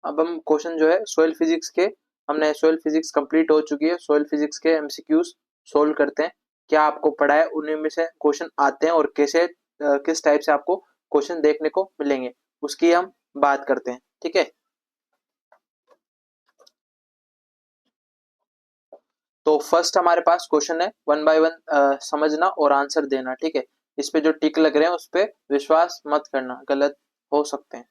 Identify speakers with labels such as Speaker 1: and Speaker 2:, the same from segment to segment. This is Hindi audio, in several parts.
Speaker 1: अब हम क्वेश्चन जो है सोइल फिजिक्स के, हमने सोइल फिजिक्स कंप्लीट हो चुकी है, सोइल फिजिक्स के एमसीक्यूज सोल्व करते हैं। क्या आपको पढ़ा है उन्हीं में से क्वेश्चन आते हैं और कैसे किस टाइप से आपको क्वेश्चन देखने को मिलेंगे उसकी हम बात करते हैं। ठीक है, तो फर्स्ट हमारे पास क्वेश्चन है, वन बाय वन समझना और आंसर देना। ठीक है, इस पे जो टिक लग रहे हैं उस पे विश्वास मत करना, गलत हो सकते हैं।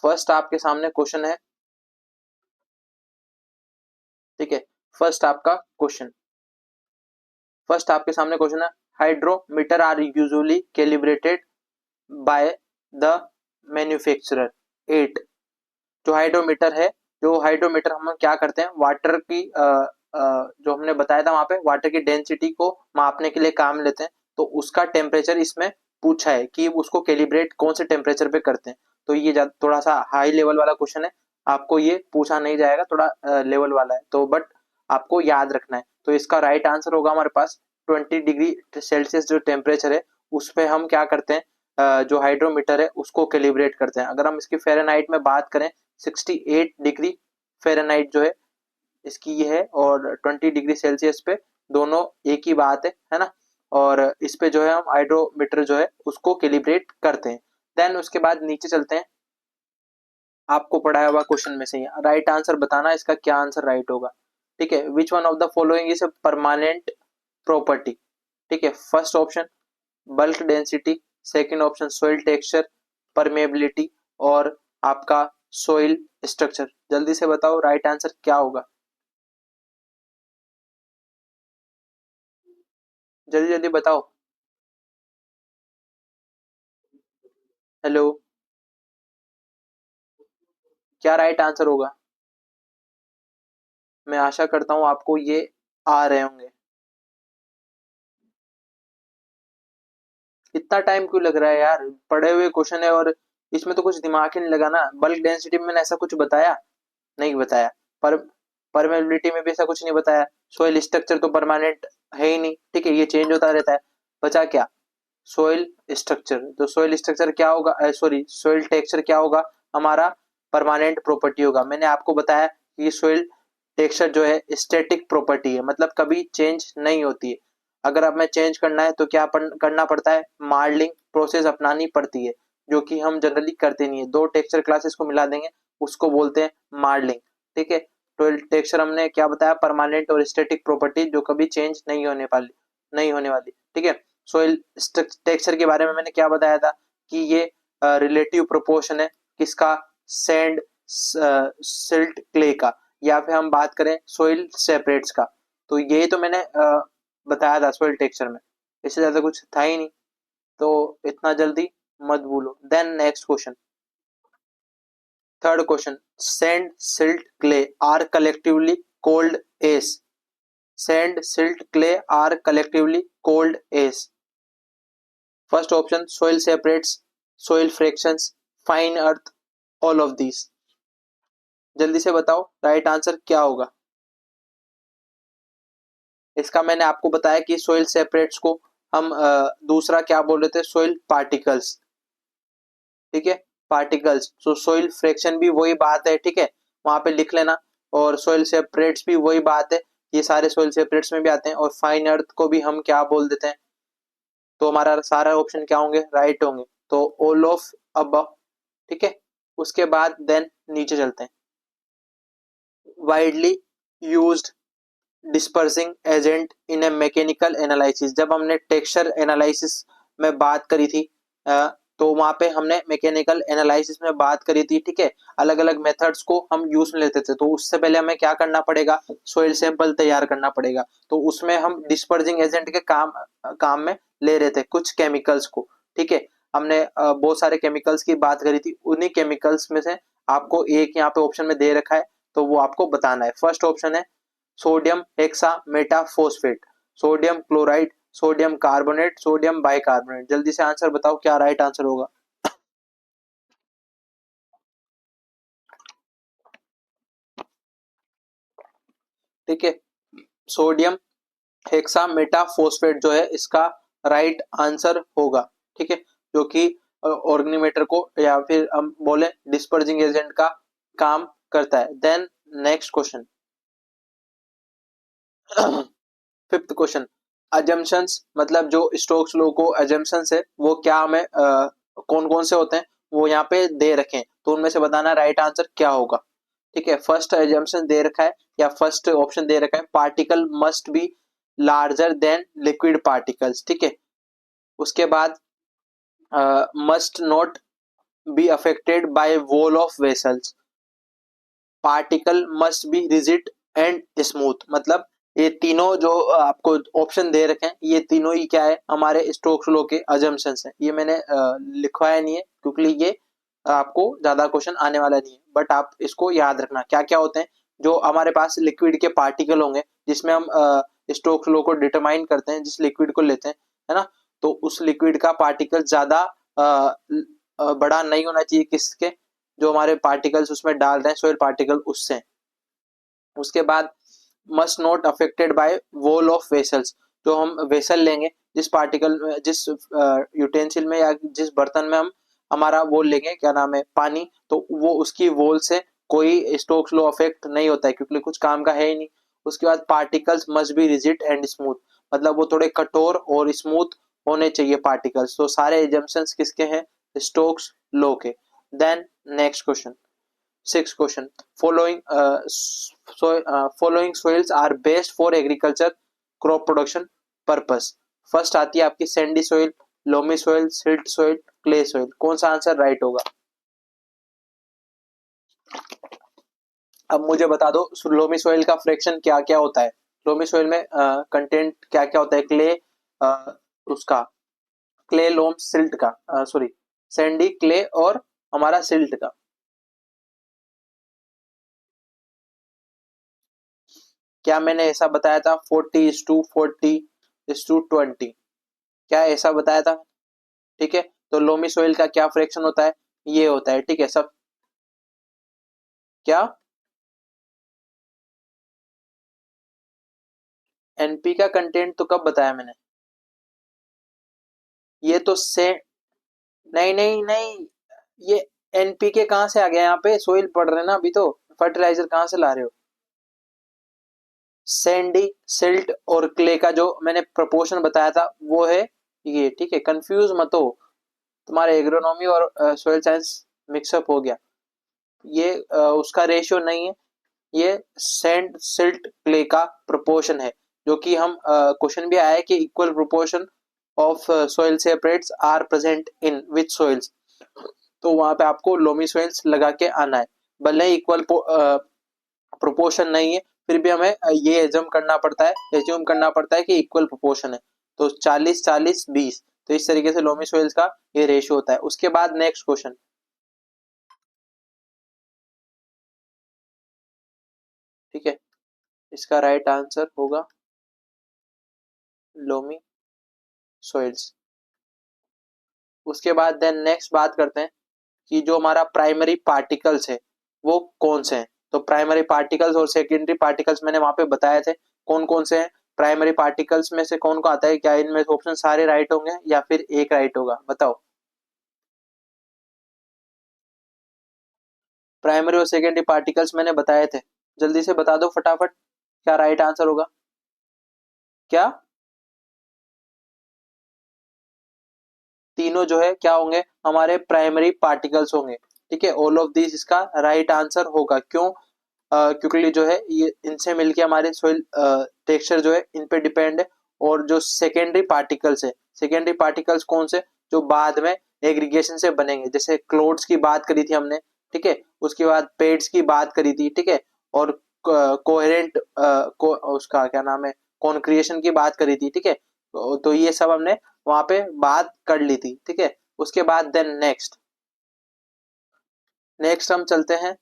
Speaker 1: फर्स्ट आपके सामने क्वेश्चन है। ठीक है, फर्स्ट आपका क्वेश्चन, फर्स्ट आपके सामने क्वेश्चन है, hydrometer are usually calibrated by the manufacturer at. जो हाइड्रोमीटर है, जो हाइड्रोमीटर हम क्या करते हैं, वाटर की जो हमने बताया था वहां पे वाटर की डेंसिटी को मापने के लिए काम लेते हैं। तो उसका टेम्परेचर इसमें पूछा है कि उसको कैलिब्रेट कौन से टेम्परेचर पे करते हैं। तो ये थोड़ा सा हाई लेवल वाला क्वेश्चन है, आपको ये पूछा नहीं जाएगा, थोड़ा लेवल वाला है तो, बट आपको याद रखना है। तो इसका राइट आंसर होगा हमारे पास 20 डिग्री सेल्सियस जो टेम्परेचर है उस पे हम क्या करते हैं, जो हाइड्रोमीटर है उसको कैलिब्रेट करते हैं। अगर हम इसकी फ़ारेनहाइट में बात करें, 68 डिग्री फ़ारेनहाइट जो है इसकी ये है, और 20 डिग्री सेल्सियस पे दोनों एक ही बात है ना। और इस पे जो है हम हाइड्रोमीटर जो है उसको कैलिब्रेट करते हैं। देन उसके बाद नीचे चलते हैं, आपको पढ़ाया हुआ क्वेश्चन में से राइट आंसर बताना, इसका क्या आंसर राइट होगा। ठीक है, which one of the following is a permanent property. ठीक है, first option bulk density, second option soil texture, permeability, और आपका सोइल स्ट्रक्चर। जल्दी से बताओ राइट आंसर क्या होगा, जल्दी जल्दी बताओ। हेलो, क्या राइट आंसर होगा। मैं आशा करता हूं आपको ये आ रहे होंगे। इतना टाइम क्यों लग रहा है यार, पढ़े हुए क्वेश्चन है और इसमें तो कुछ दिमाग ही नहीं लगा ना। बल्क डेंसिटी में मैंने ऐसा कुछ बताया नहीं बताया, पर परमेबिलिटी में भी ऐसा कुछ नहीं बताया। सोइल स्ट्रक्चर तो परमानेंट है ही नहीं, ठीक है, ये चेंज होता रहता है। बचा क्या, सोइल स्ट्रक्चर। तो सोइल स्ट्रक्चर क्या होगा, सॉरी सोइल टेक्सचर क्या होगा, हमारा परमानेंट प्रॉपर्टी होगा। मैंने आपको बताया कि सोइल टेक्सचर जो है स्टैटिक प्रॉपर्टी है, मतलब कभी चेंज नहीं होती है। अगर अब हमें चेंज करना है तो क्या करना पड़ता है, मार्लिंग प्रोसेस अपनानी पड़ती है, जो कि हम जनरली करते नहीं है। दो टेक्सचर क्लासेस को मिला देंगे, उसको बोलते हैं मार्लिंग। ठीक है, तो टेक्सचर हमने क्या बताया, परमानेंट और स्टैटिक प्रॉपर्टी जो कभी चेंज नहीं होने वाली। ठीक है, सोइल टेक्सचर के बारे में मैंने क्या बताया था कि ये रिलेटिव प्रोपोर्शन है किसका, सैंड सिल्ट क्ले का, या फिर हम बात करें सोइल सेपरेट्स का। तो यही तो मैंने बताया था सोइल टेक्सचर में, इससे ज्यादा कुछ था ही नहीं। तो इतना जल्दी मत भूलो। Then next question, third question, sand silt clay are collectively called as. Sand silt clay are collectively called as. First option soil separates, soil fractions, fine earth, all of these. जल्दी से बताओ राइट आंसर क्या होगा। इसका मैंने आपको बताया कि सोइल सेपरेट्स को हम दूसरा क्या बोल रहे थे, सोइल पार्टिकल्स। ठीक है, पार्टिकल्स। सो सोइल फ्रैक्शन भी वही बात है, ठीक है, वहां पे लिख लेना। और सोइल सेपरेट्स भी वही बात है, ये सारे सोइल सेपरेट्स में भी आते हैं। और फाइन अर्थ को भी हम क्या बोल देते हैं, तो हमारा सारा ऑप्शन क्या होंगे, राइट होंगे। तो ऑल ऑफ अबव। ठीक है, उसके बाद देन नीचे चलते हैं, widely used dispersing agent in A mechanical analysis. जब हमने टेक्सचर एनालिसिस में बात करी थी, तो वहां पे हमने मैकेनिकल एनालिसिस में बात करी थी। ठीक है, अलग अलग मेथड्स को हम यूज में लेते थे। तो उससे पहले हमें क्या करना पड़ेगा, सोइल सैंपल तैयार करना पड़ेगा। तो उसमें हम डिस्पर्सिंग एजेंट के काम में ले रहे थे कुछ केमिकल्स को। ठीक है, हमने बहुत सारे केमिकल्स की बात करी थी, उन्हीं केमिकल्स में से आपको एक यहाँ पे ऑप्शन में दे रखा है, तो वो आपको बताना है। फर्स्ट ऑप्शन है sodium hexametaphosphate, sodium chloride, sodium carbonate, sodium bicarbonate. जल्दी से आंसर बताओ क्या राइट आंसर होगा। ठीक है, सोडियम हेक्सामेटाफॉस्फेट जो है इसका राइट आंसर होगा। ठीक है, जो कि ऑर्गेनिमेटर को या फिर हम बोले डिस्पर्जिंग एजेंट का काम करता है। Then next question, fifth question, assumptions मतलब जो स्टोक्स लॉ को अजम्पशंस है वो क्या हमें कौन कौन से होते हैं वो यहाँ पे दे रखे हैं, तो उनमें से बताना राइट आंसर क्या होगा। ठीक है, फर्स्ट अजम्पशन दे रखा है या फर्स्ट ऑप्शन दे रखा है, particle must be larger than liquid particles. ठीक है, उसके बाद must not be affected by wall of vessels, particle must be rigid and smooth. मतलब ये तीनों जो आपको ऑप्शन दे रखे हैं ये तीनों ही क्या है, हमारे स्टोक्स लॉ के अजम्पशंस हैं। ये मैंने लिखवाया नहीं है क्योंकि ये आपको ज्यादा क्वेश्चन आने वाला नहीं है, बट आप इसको याद रखना क्या क्या होते हैं। जो हमारे पास लिक्विड के पार्टिकल होंगे जिसमें हम स्टोक्स लॉ को डिटरमाइन करते हैं, जिस लिक्विड को लेते हैं, है ना, तो उस लिक्विड का पार्टिकल ज्यादा बड़ा नहीं होना चाहिए किसके, जो हमारे पार्टिकल्स उसमें डाल रहे हैं सोइल पार्टिकल उससे। उसके बाद must not affected by wall of vessels, जो हम वेसल लेंगे जिस पार्टिकल जिस यूटेंसिल में या जिस बर्तन में हम हमारा वो लेंगे क्या नाम है पानी, तो वो उसकी वॉल से कोई स्टोक्स लॉ अफेक्ट नहीं होता है क्योंकि कुछ काम का है ही नहीं। उसके बाद particles must be rigid and smooth, मतलब वो थोड़े कठोर और स्मूथ होने चाहिए पार्टिकल्स। तो सारे एजम्पशंस किसके हैं, स्टोक्स लॉ के। Then next question, six question, following following soils are best for agriculture crop production purpose। First आती है आपकी Sandy soil, loamy soil, silt soil, clay soil. कौन सा आंसर राइट होगा? अब मुझे बता दो लोमी सोइल का फ्रैक्शन क्या क्या होता है। लोमी सोइल में कंटेंट क्या क्या होता है, क्ले, उसका क्ले, लोम, सिल्ट का, सॉरी सैंडी, क्ले और हमारा सिल्ट का। क्या मैंने ऐसा बताया था 40:40:20? क्या ऐसा बताया था? ठीक है, तो लोमी सोइल का क्या फ्रैक्शन होता है, ये होता है। ठीक है सब, क्या एनपी का कंटेंट तो कब बताया मैंने? ये तो से नहीं नहीं नहीं, ये एनपीके कहाँ से आ गया, यहाँ पे सोइल पढ़ रहे हैं ना अभी, तो फर्टिलाइजर कहाँ से ला रहे हो? सैंडी, सिल्ट और क्ले का जो मैंने प्रोपोर्शन बताया था वो है ये। ठीक है, कंफ्यूज मत हो, तुम्हारे एग्रोनॉमी और सोइल साइंस मिक्सअप हो गया। ये उसका रेशियो नहीं है, ये सैंड सिल्ट क्ले का प्रोपोर्शन है, जो कि हम क्वेश्चन भी आया है कि equal proportion of soil separates are present in which soils, तो वहां पे आपको लोमी सोइल्स लगा के आना है। भले ही इक्वल प्रोपोर्शन नहीं है फिर भी हमें ये एज्यूम करना पड़ता है कि इक्वल प्रोपोर्शन है, तो 40:40:20, तो इस तरीके से लोमी सोइल्स का ये रेशियो होता है। उसके बाद नेक्स्ट क्वेश्चन, ठीक है, इसका राइट आंसर होगा लोमी सोइल्स। उसके बाद देन नेक्स्ट बात करते हैं कि जो हमारा प्राइमरी पार्टिकल्स है वो कौन से हैं। तो प्राइमरी पार्टिकल्स और सेकेंडरी पार्टिकल्स मैंने वहां पे बताए थे कौन कौन से हैं। प्राइमरी पार्टिकल्स में से कौन कौन आता है, क्या इनमें से ऑप्शन सारे राइट होंगे या फिर एक राइट होगा, बताओ। प्राइमरी और सेकेंडरी पार्टिकल्स मैंने बताए थे, जल्दी से बता दो फटाफट क्या राइट आंसर होगा। क्या तीनों जो है क्या होंगे, हमारे प्राइमरी पार्टिकल्स होंगे। ठीक है, ऑल ऑफ दिस इसका राइट आंसर होगा। क्यों? क्योंकि जो है ये इनसे मिलके हमारे सोइल टेक्सचर जो है इन पे डिपेंड है। और जो सेकेंडरी पार्टिकल्स है, सेकेंडरी पार्टिकल्स कौन से, जो बाद में एग्रीगेशन से बनेंगे, जैसे क्लोड्स की बात करी थी हमने, ठीक है, उसके बाद पेड्स की बात करी थी, ठीक है, और कोहेरेंट को उसका क्या नाम है कॉन्क्रिएशन की बात करी थी। ठीक है, तो ये सब हमने वहां पे बात कर ली थी। ठीक है, उसके बाद देन नेक्स्ट हम चलते हैं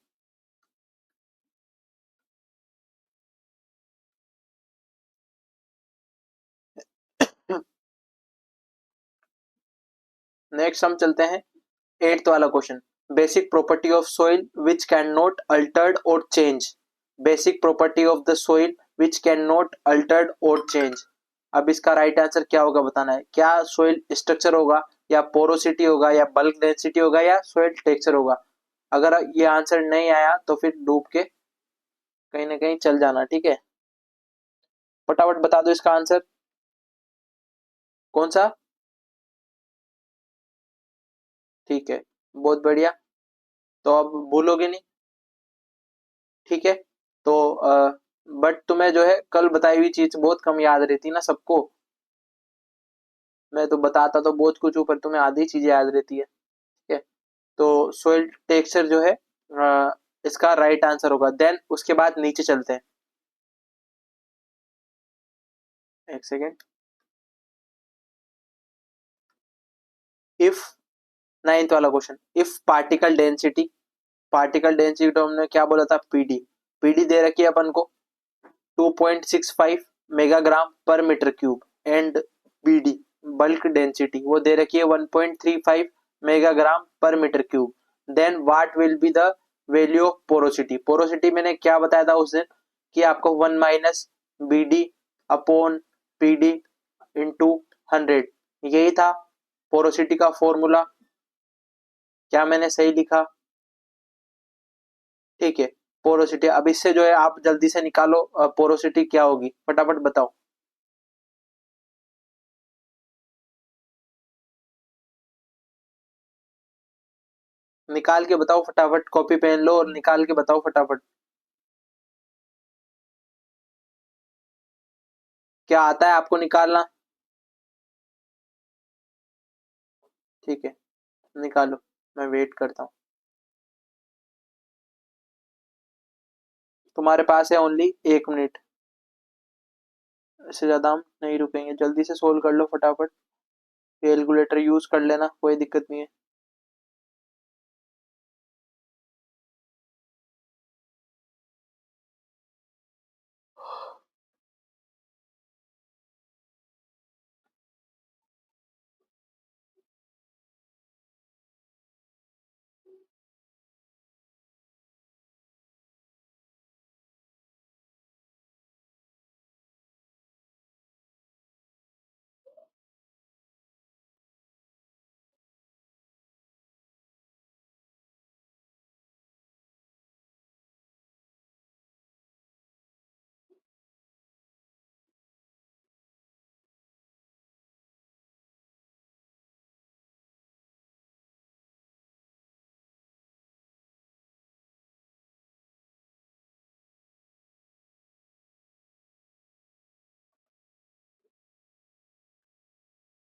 Speaker 1: नेक्स्ट हम चलते हैं एट्थ वाला question, basic property of soil which can not altered और change. Basic property of the soil which can not altered और चेंज। अब इसका राइट आंसर क्या होगा बताना है। क्या सोइल स्ट्रक्चर होगा या पोरोसिटी होगा या बल्क डेंसिटी होगा या सोइल टेक्सचर होगा। अगर ये आंसर नहीं आया तो फिर डूब के कहीं ना कहीं चल जाना, ठीक है। फटाफट बता दो इसका आंसर कौन सा। ठीक है, बहुत बढ़िया। तो अब भूलोगे नहीं, ठीक है। तो बट तुम्हें जो है कल बताई हुई चीज बहुत कम याद रहती ना सबको। मैं तो बताता तो बहुत कुछ हूँ पर तुम्हें आधी चीजें याद रहती है, ठीक है। तो सोइल टेक्सचर जो है इसका राइट आंसर होगा। देन उसके बाद नीचे चलते हैं, एक सेकेंड। इफ नाइन्थ वाला क्वेश्चन, इफ पार्टिकल डेंसिटी तो हमने क्या बोला था, पीडी। पीडी दे रखी है अपन को 2.65 megagram per metre cube and BD bulk density वो दे रखी है 1.35 megagram per metre cube. Then what will be the value of porosity. Porosity मैंने क्या बताया था उस दिन कि आपको 1 minus B D upon P D into 100, यही था पोरोसिटी का फॉर्मूला। क्या मैंने सही लिखा? ठीक है। पोरोसिटी अब इससे जो है आप जल्दी से निकालो पोरोसिटी क्या होगी, फटाफट बताओ। निकाल के बताओ फटाफट, कॉपी पेन लो और निकाल के बताओ फटाफट। क्या आता है आपको निकालना? ठीक है, निकालो, मैं वेट करता हूँ। तुम्हारे पास है ओनली 1 मिनट, इससे ज्यादा हम नहीं रुकेंगे। जल्दी से सोल्व कर लो फटाफट। कैलकुलेटर यूज कर लेना, कोई दिक्कत नहीं है।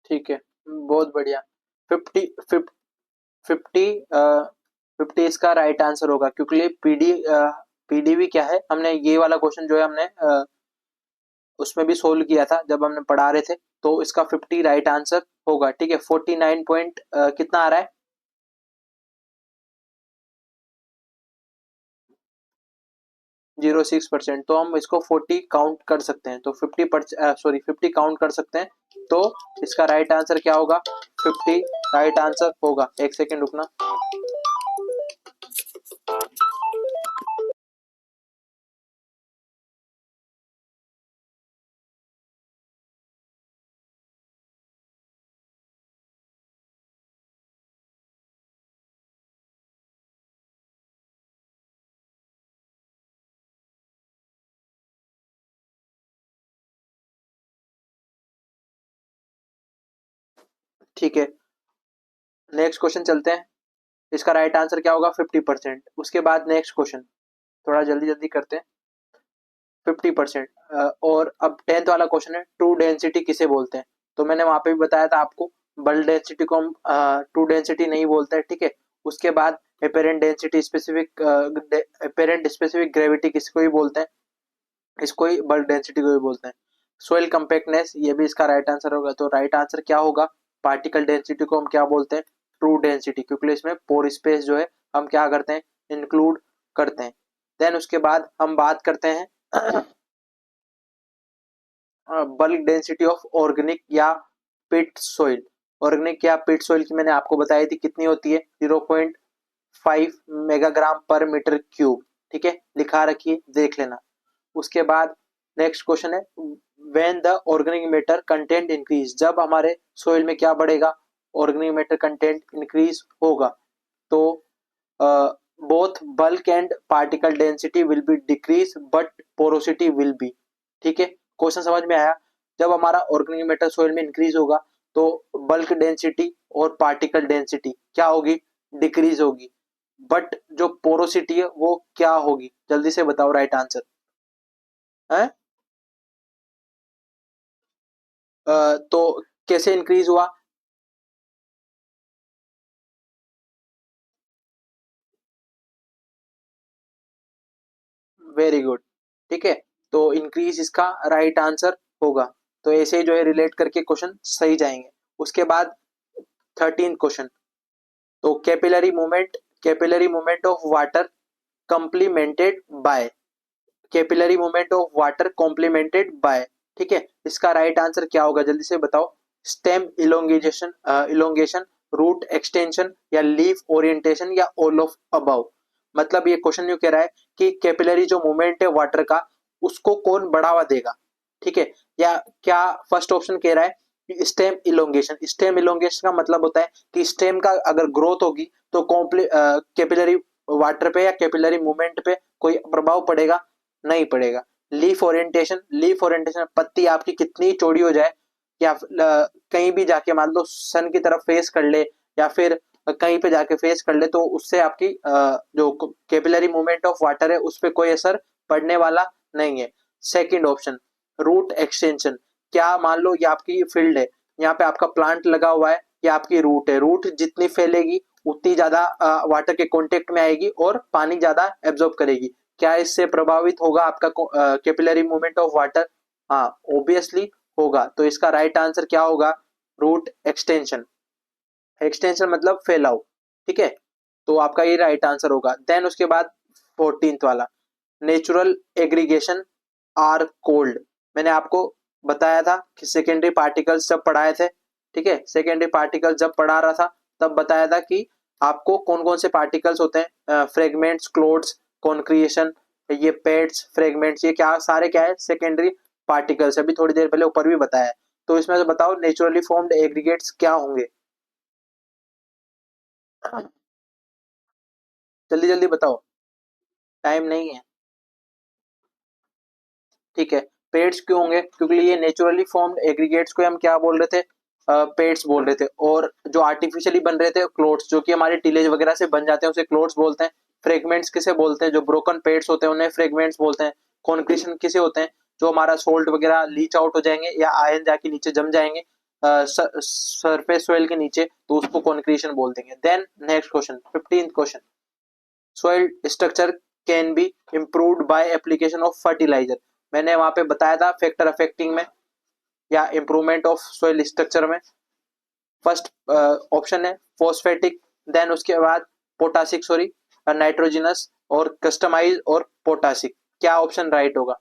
Speaker 1: ठीक है, बहुत बढ़िया। 50 50 इसका राइट आंसर होगा, क्योंकि पीडीवी क्या है, हमने ये वाला क्वेश्चन जो है हमने उसमें भी सोल्व किया था जब हमने पढ़ा रहे थे। तो इसका 50 राइट आंसर होगा, ठीक है। 49 पॉइंट कितना आ रहा है? 06%। तो हम इसको 40 काउंट कर सकते हैं, तो 50 काउंट कर सकते हैं। तो इसका राइट आंसर क्या होगा? 50 राइट आंसर होगा। एक सेकेंड रुकना। ठीक है, नेक्स्ट क्वेश्चन चलते हैं। इसका राइट आंसर क्या होगा? 50%। उसके बाद नेक्स्ट क्वेश्चन, थोड़ा जल्दी जल्दी करते हैं। 50%। और अब 10th वाला क्वेश्चन है, ट्रू डेंसिटी किसे बोलते हैं। तो मैंने वहां पे भी बताया था आपको, बल्क डेंसिटी को हम ट्रू डेंसिटी नहीं बोलते हैं, ठीक है। उसके बाद apparent density specific apparent specific gravity किसको ही बोलते हैं, इसको ही बल्क डेंसिटी को भी बोलते हैं। सोइल कंपैक्टनेस, ये भी इसका राइट आंसर होगा। तो राइट आंसर क्या होगा? पार्टिकल डेंसिटी को हम क्या बोलते हैं? ट्रू डेंसिटी, क्योंकि इसमें पोर स्पेस जो है हम क्या करते हैं? इंक्लूड करते हैं। देन उसके बाद हम बात करते हैं बल्क डेंसिटी ऑफ ऑर्गेनिक या पिट सॉइल। ऑर्गेनिक या पिट सॉइल की मैंने आपको बताई थी कितनी होती है, 0.5 मेगाग्राम पर मीटर क्यूब, ठीक है, लिखा रखिए, देख लेना। उसके बाद नेक्स्ट क्वेश्चन है, when the organic matter content increase, जब हमारे सोइल में क्या बढ़ेगा? ऑर्गेनिक मैटर कंटेंट इंक्रीज होगा तो both bulk and particle density will be decrease but porosity will be. ठीक है, क्वेश्चन समझ में आया। जब हमारा ऑर्गेनिक मैटर सोइल में इंक्रीज होगा तो बल्क डेंसिटी और पार्टिकल डेंसिटी क्या होगी, डिक्रीज होगी, बट जो पोरोसिटी है वो क्या होगी, जल्दी से बताओ राइट आंसर है। तो कैसे इंक्रीज हुआ, वेरी गुड। ठीक है, तो इंक्रीज इसका राइट आंसर होगा। तो ऐसे ही जो है रिलेट करके क्वेश्चन सही जाएंगे। उसके बाद 13 क्वेश्चन, तो capillary movement of water complemented by, capillary movement of water complemented by. ठीक है, इसका राइट आंसर क्या होगा जल्दी से बताओ। Stem elongation, elongation, root extension या लीफ ओरिएंटेशन या ऑल ऑफ अबव। मतलब ये क्वेश्चन यूं कह रहा है कि कैपिलरी जो मूवमेंट है वाटर का उसको कौन बढ़ावा देगा। ठीक है, या क्या फर्स्ट ऑप्शन कह रहा है स्टेम इलोंगेशन। स्टेम इलोंगेशन का मतलब होता है कि स्टेम का अगर ग्रोथ होगी तो कैपिलरी वाटर पे या कैपिलरी मूवमेंट पे कोई प्रभाव पड़ेगा, नहीं पड़ेगा। लीफ ओरिएंटेशन, लीफ ओरिएंटेशन पत्ती आपकी कितनी चौड़ी हो जाए या कहीं भी जाके मान लो सन की तरफ फेस कर ले या फिर कहीं पे जाके फेस कर ले तो उससे आपकी जो कैपिलरी मूवमेंट ऑफ वाटर है उस पर कोई असर पड़ने वाला नहीं है। सेकंड ऑप्शन रूट एक्सटेंशन, क्या मान लो ये आपकी फील्ड है, यहाँ पे आपका प्लांट लगा हुआ है, ये आपकी रूट है, रूट जितनी फैलेगी उतनी ज्यादा वाटर के कांटेक्ट में आएगी और पानी ज्यादा एब्जॉर्ब करेगी। क्या इससे प्रभावित होगा आपका कैपिलरी मूवमेंट ऑफ वाटर? हाँ ऑब्वियसली होगा। तो इसका राइट आंसर क्या होगा, रूट एक्सटेंशन। एक्सटेंशन मतलब फैलाव। ठीक है, तो आपका ये राइट आंसर होगा। देन उसके बाद 14th वाला, नेचुरल एग्रीगेशन आर कोल्ड। मैंने आपको बताया था कि सेकेंडरी पार्टिकल्स जब पढ़ाए थे, ठीक है, सेकेंडरी पार्टिकल्स जब पढ़ा रहा था तब बताया था कि आपको कौन कौन से पार्टिकल्स होते हैं, फ्रेगमेंट्स, क्लोड्स, कॉन्क्रिएशन, ये पेड्स, फ्रेगमेंट्स, ये क्या सारे क्या है, सेकेंडरी पार्टिकल्स। अभी थोड़ी देर पहले ऊपर भी बताया है। तो इसमें से बताओ नेचुरली फॉर्म्ड एग्रीगेट्स क्या होंगे, जल्दी जल्दी बताओ, टाइम नहीं है। ठीक है, पेड्स क्यों होंगे, क्योंकि ये नेचुरली फॉर्म्ड एग्रीगेट्स को हम क्या बोल रहे थे, पेड्स बोल रहे थे। और जो आर्टिफिशियली बन रहे थे क्लोड्स, जो कि हमारे टिलेज वगैरह से बन जाते हैं उसे क्लोड्स बोलते हैं। फ्रेगमेंट्स किसे बोलते हैं, जो ब्रोकन पेड्स होते हैं उन्हें फ्रेगमेंट्स बोलते हैं। कॉन्क्रीशन किसे होते हैं, जो हमारा सोल्ट वगैरह लीच आउट हो जाएंगे या आयन जाके नीचे जम जाएंगे सरफेस सोइल के नीचे, तो उसको कॉन्क्रीशन बोल देंगे। Then next question 15th question, soil structure can be improved by application of fertilizer। मैंने वहां पे बताया था फैक्टर अफेक्टिंग में या इंप्रूवमेंट ऑफ सोइल स्ट्रक्चर में। फर्स्ट ऑप्शन है फोस्फेटिक, देन उसके बाद पोटासिक, सॉरी नाइट्रोजिनस और कस्टमाइज और पोटासिक। क्या ऑप्शन राइट होगा,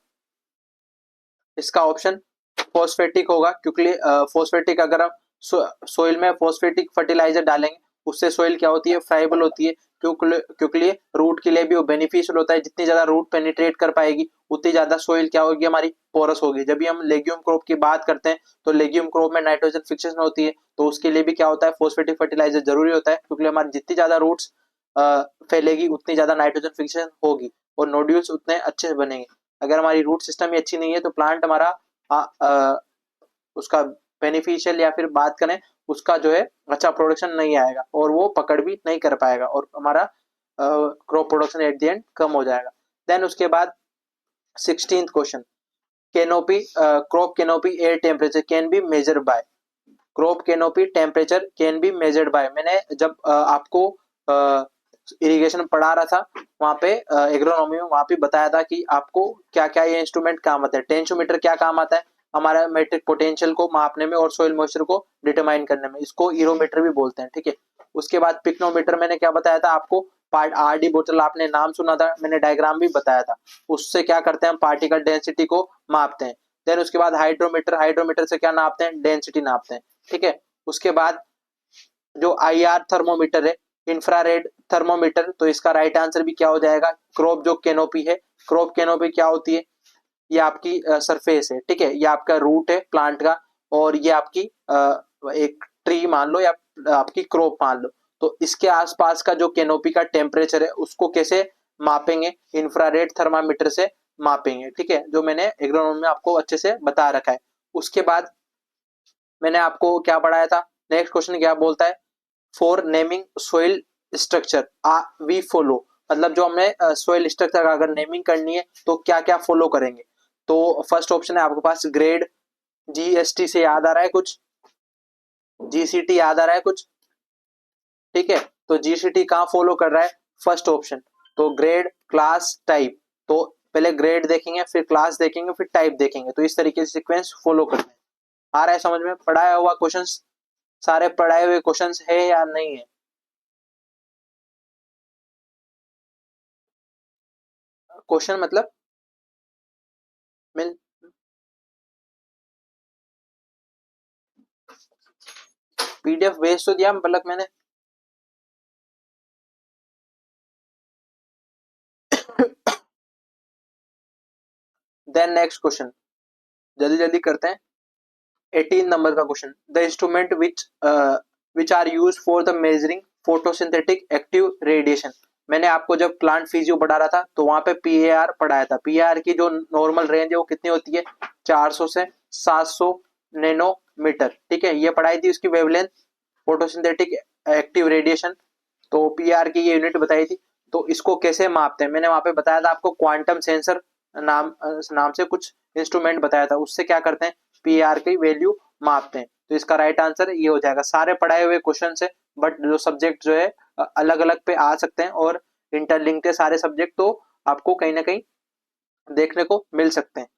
Speaker 1: इसका ऑप्शन फोस्फेटिक होगा, क्योंकि फोस्फेटिक अगर हम सोइल में फोस्फेटिक फर्टिलाइजर डालेंगे उससे सोइल क्या होती है, फ्राइबल होती है, क्योंकि रूट के लिए भी वो बेनिफिशियल होता है। जितनी ज्यादा रूट पेनिट्रेट कर पाएगी उतनी ज्यादा सोइल क्या होगी, हमारी पोरस होगी। जब भी हम लेग्यूम क्रॉप की बात करते हैं तो लेग्यूम क्रॉप में नाइट्रोजन फिक्सेशन होती है, तो उसके लिए भी क्या होता है, फोस्फेटिक फर्टिलाइजर जरूरी होता है, क्योंकि हमारी जितनी ज्यादा रूट्स फैलेगी उतनी ज्यादा नाइट्रोजन फिक्सेशन होगी और नोड्यूल्स उतने अच्छे से बनेंगे। अगर हमारी रूट सिस्टम ही अच्छी नहीं है तो प्लांट हमारा उसका बेनिफिशियल या फिर बात करें उसका जो है अच्छा प्रोडक्शन नहीं आएगा और वो पकड़ भी नहीं कर पाएगा और हमारा crop production at the and come हो जाएगा। देन उसके बाद 16th question, canopy crop canopy air temperature can be measured by, crop canopy temperature can be measured by. मैंने जब आपको इरिगेशन पढ़ा रहा था वहां पे एग्रोनॉमी में, वहां पे बताया था कि आपको क्या क्या ये इंस्ट्रूमेंट काम आता है। टेंशोमीटर क्या काम आता है, हमारा मेट्रिक पोटेंशियल को मापने में और सोइल मॉइस्चर को डिटरमाइन करने में, इसको ईरोमीटर भी बोलते हैं। ठीक है, उसके बाद पिक्नोमीटर मैंने क्या बताया था आपको, पार्ट आरडी बोतल आपने नाम सुना था, मैंने डायग्राम भी बताया था। उससे क्या करते हैं हम, पार्टिकल डेंसिटी को मापते हैं। देन उसके बाद हाइड्रोमीटर, हाइड्रोमीटर से क्या नापते हैं, डेंसिटी नापते हैं। ठीक है, उसके बाद जो आईआर थर्मोमीटर है, इंफ्रारेड थर्मोमीटर, तो इसका राइट आंसर भी क्या हो जाएगा, क्रॉप जो कैनोपी है, क्रॉप कैनोपी क्या होती है, ये आपकी सरफेस है। ठीक है, ये आपका रूट है प्लांट का और ये आपकी एक ट्री मान लो या आपकी क्रॉप मान लो, तो इसके आसपास का जो कैनोपी का टेम्परेचर है उसको कैसे मापेंगे, इंफ्रारेड थर्मामीटर से मापेंगे, ठीक है, जो मैंने एग्रोनॉमी में आपको अच्छे से बता रखा है। उसके बाद मैंने आपको क्या पढ़ाया था, नेक्स्ट क्वेश्चन क्या बोलता है, for naming soil structure we follow, मतलब जो हमें सोइल स्ट्रक्चर का अगर नेमिंग करनी है तो क्या क्या फॉलो करेंगे। तो फर्स्ट ऑप्शन है आपके पास ग्रेड, जीएसटी से याद आ रहा है कुछ, जीसीटी याद आ रहा है कुछ, ठीक है, तो जीसीटी कहाँ फॉलो कर रहा है, फर्स्ट ऑप्शन, तो ग्रेड क्लास टाइप, तो पहले ग्रेड देखेंगे फिर क्लास देखेंगे फिर टाइप देखेंगे, तो इस तरीके से सीक्वेंस फॉलो करना है। आ रहा है समझ में, पढ़ाया हुआ क्वेश्चंस, सारे पढ़ाए हुए क्वेश्चंस है या नहीं है, क्वेश्चन मतलब मिल, पीडीएफ भेज तो दिया मतलब मैंने। देन नेक्स्ट क्वेश्चन, जल्दी जल्दी करते हैं। 18 नंबर का question, the instrument which are use for the measuring photosynthetic active radiation. मैंने आपको जब प्लांट फिजियो पढ़ा रहा था तो वहां पे पीएआर पढ़ाया था, पीएआर की जो नॉर्मल रेंज है वो कितनी होती है, 400 से 700 नैनोमीटर, ठीक है, ये पढ़ाई थी उसकी वेवलेंथ फोटोसिंथेटिक एक्टिव रेडिएशन, तो पीआर की ये यूनिट बताई थी। तो इसको कैसे मापते हैं, मैंने वहां पे बताया था आपको, क्वांटम सेंसर नाम से कुछ इंस्ट्रूमेंट बताया था, उससे क्या करते हैं, पीआर की वैल्यू मापते हैं। तो इसका राइट आंसर ये हो जाएगा। सारे पढ़ाए हुए क्वेश्चन है, बट जो सब्जेक्ट जो है अलग अलग पे आ सकते हैं और इंटरलिंक्ड है सारे सब्जेक्ट, तो आपको कहीं ना कहीं देखने को मिल सकते हैं।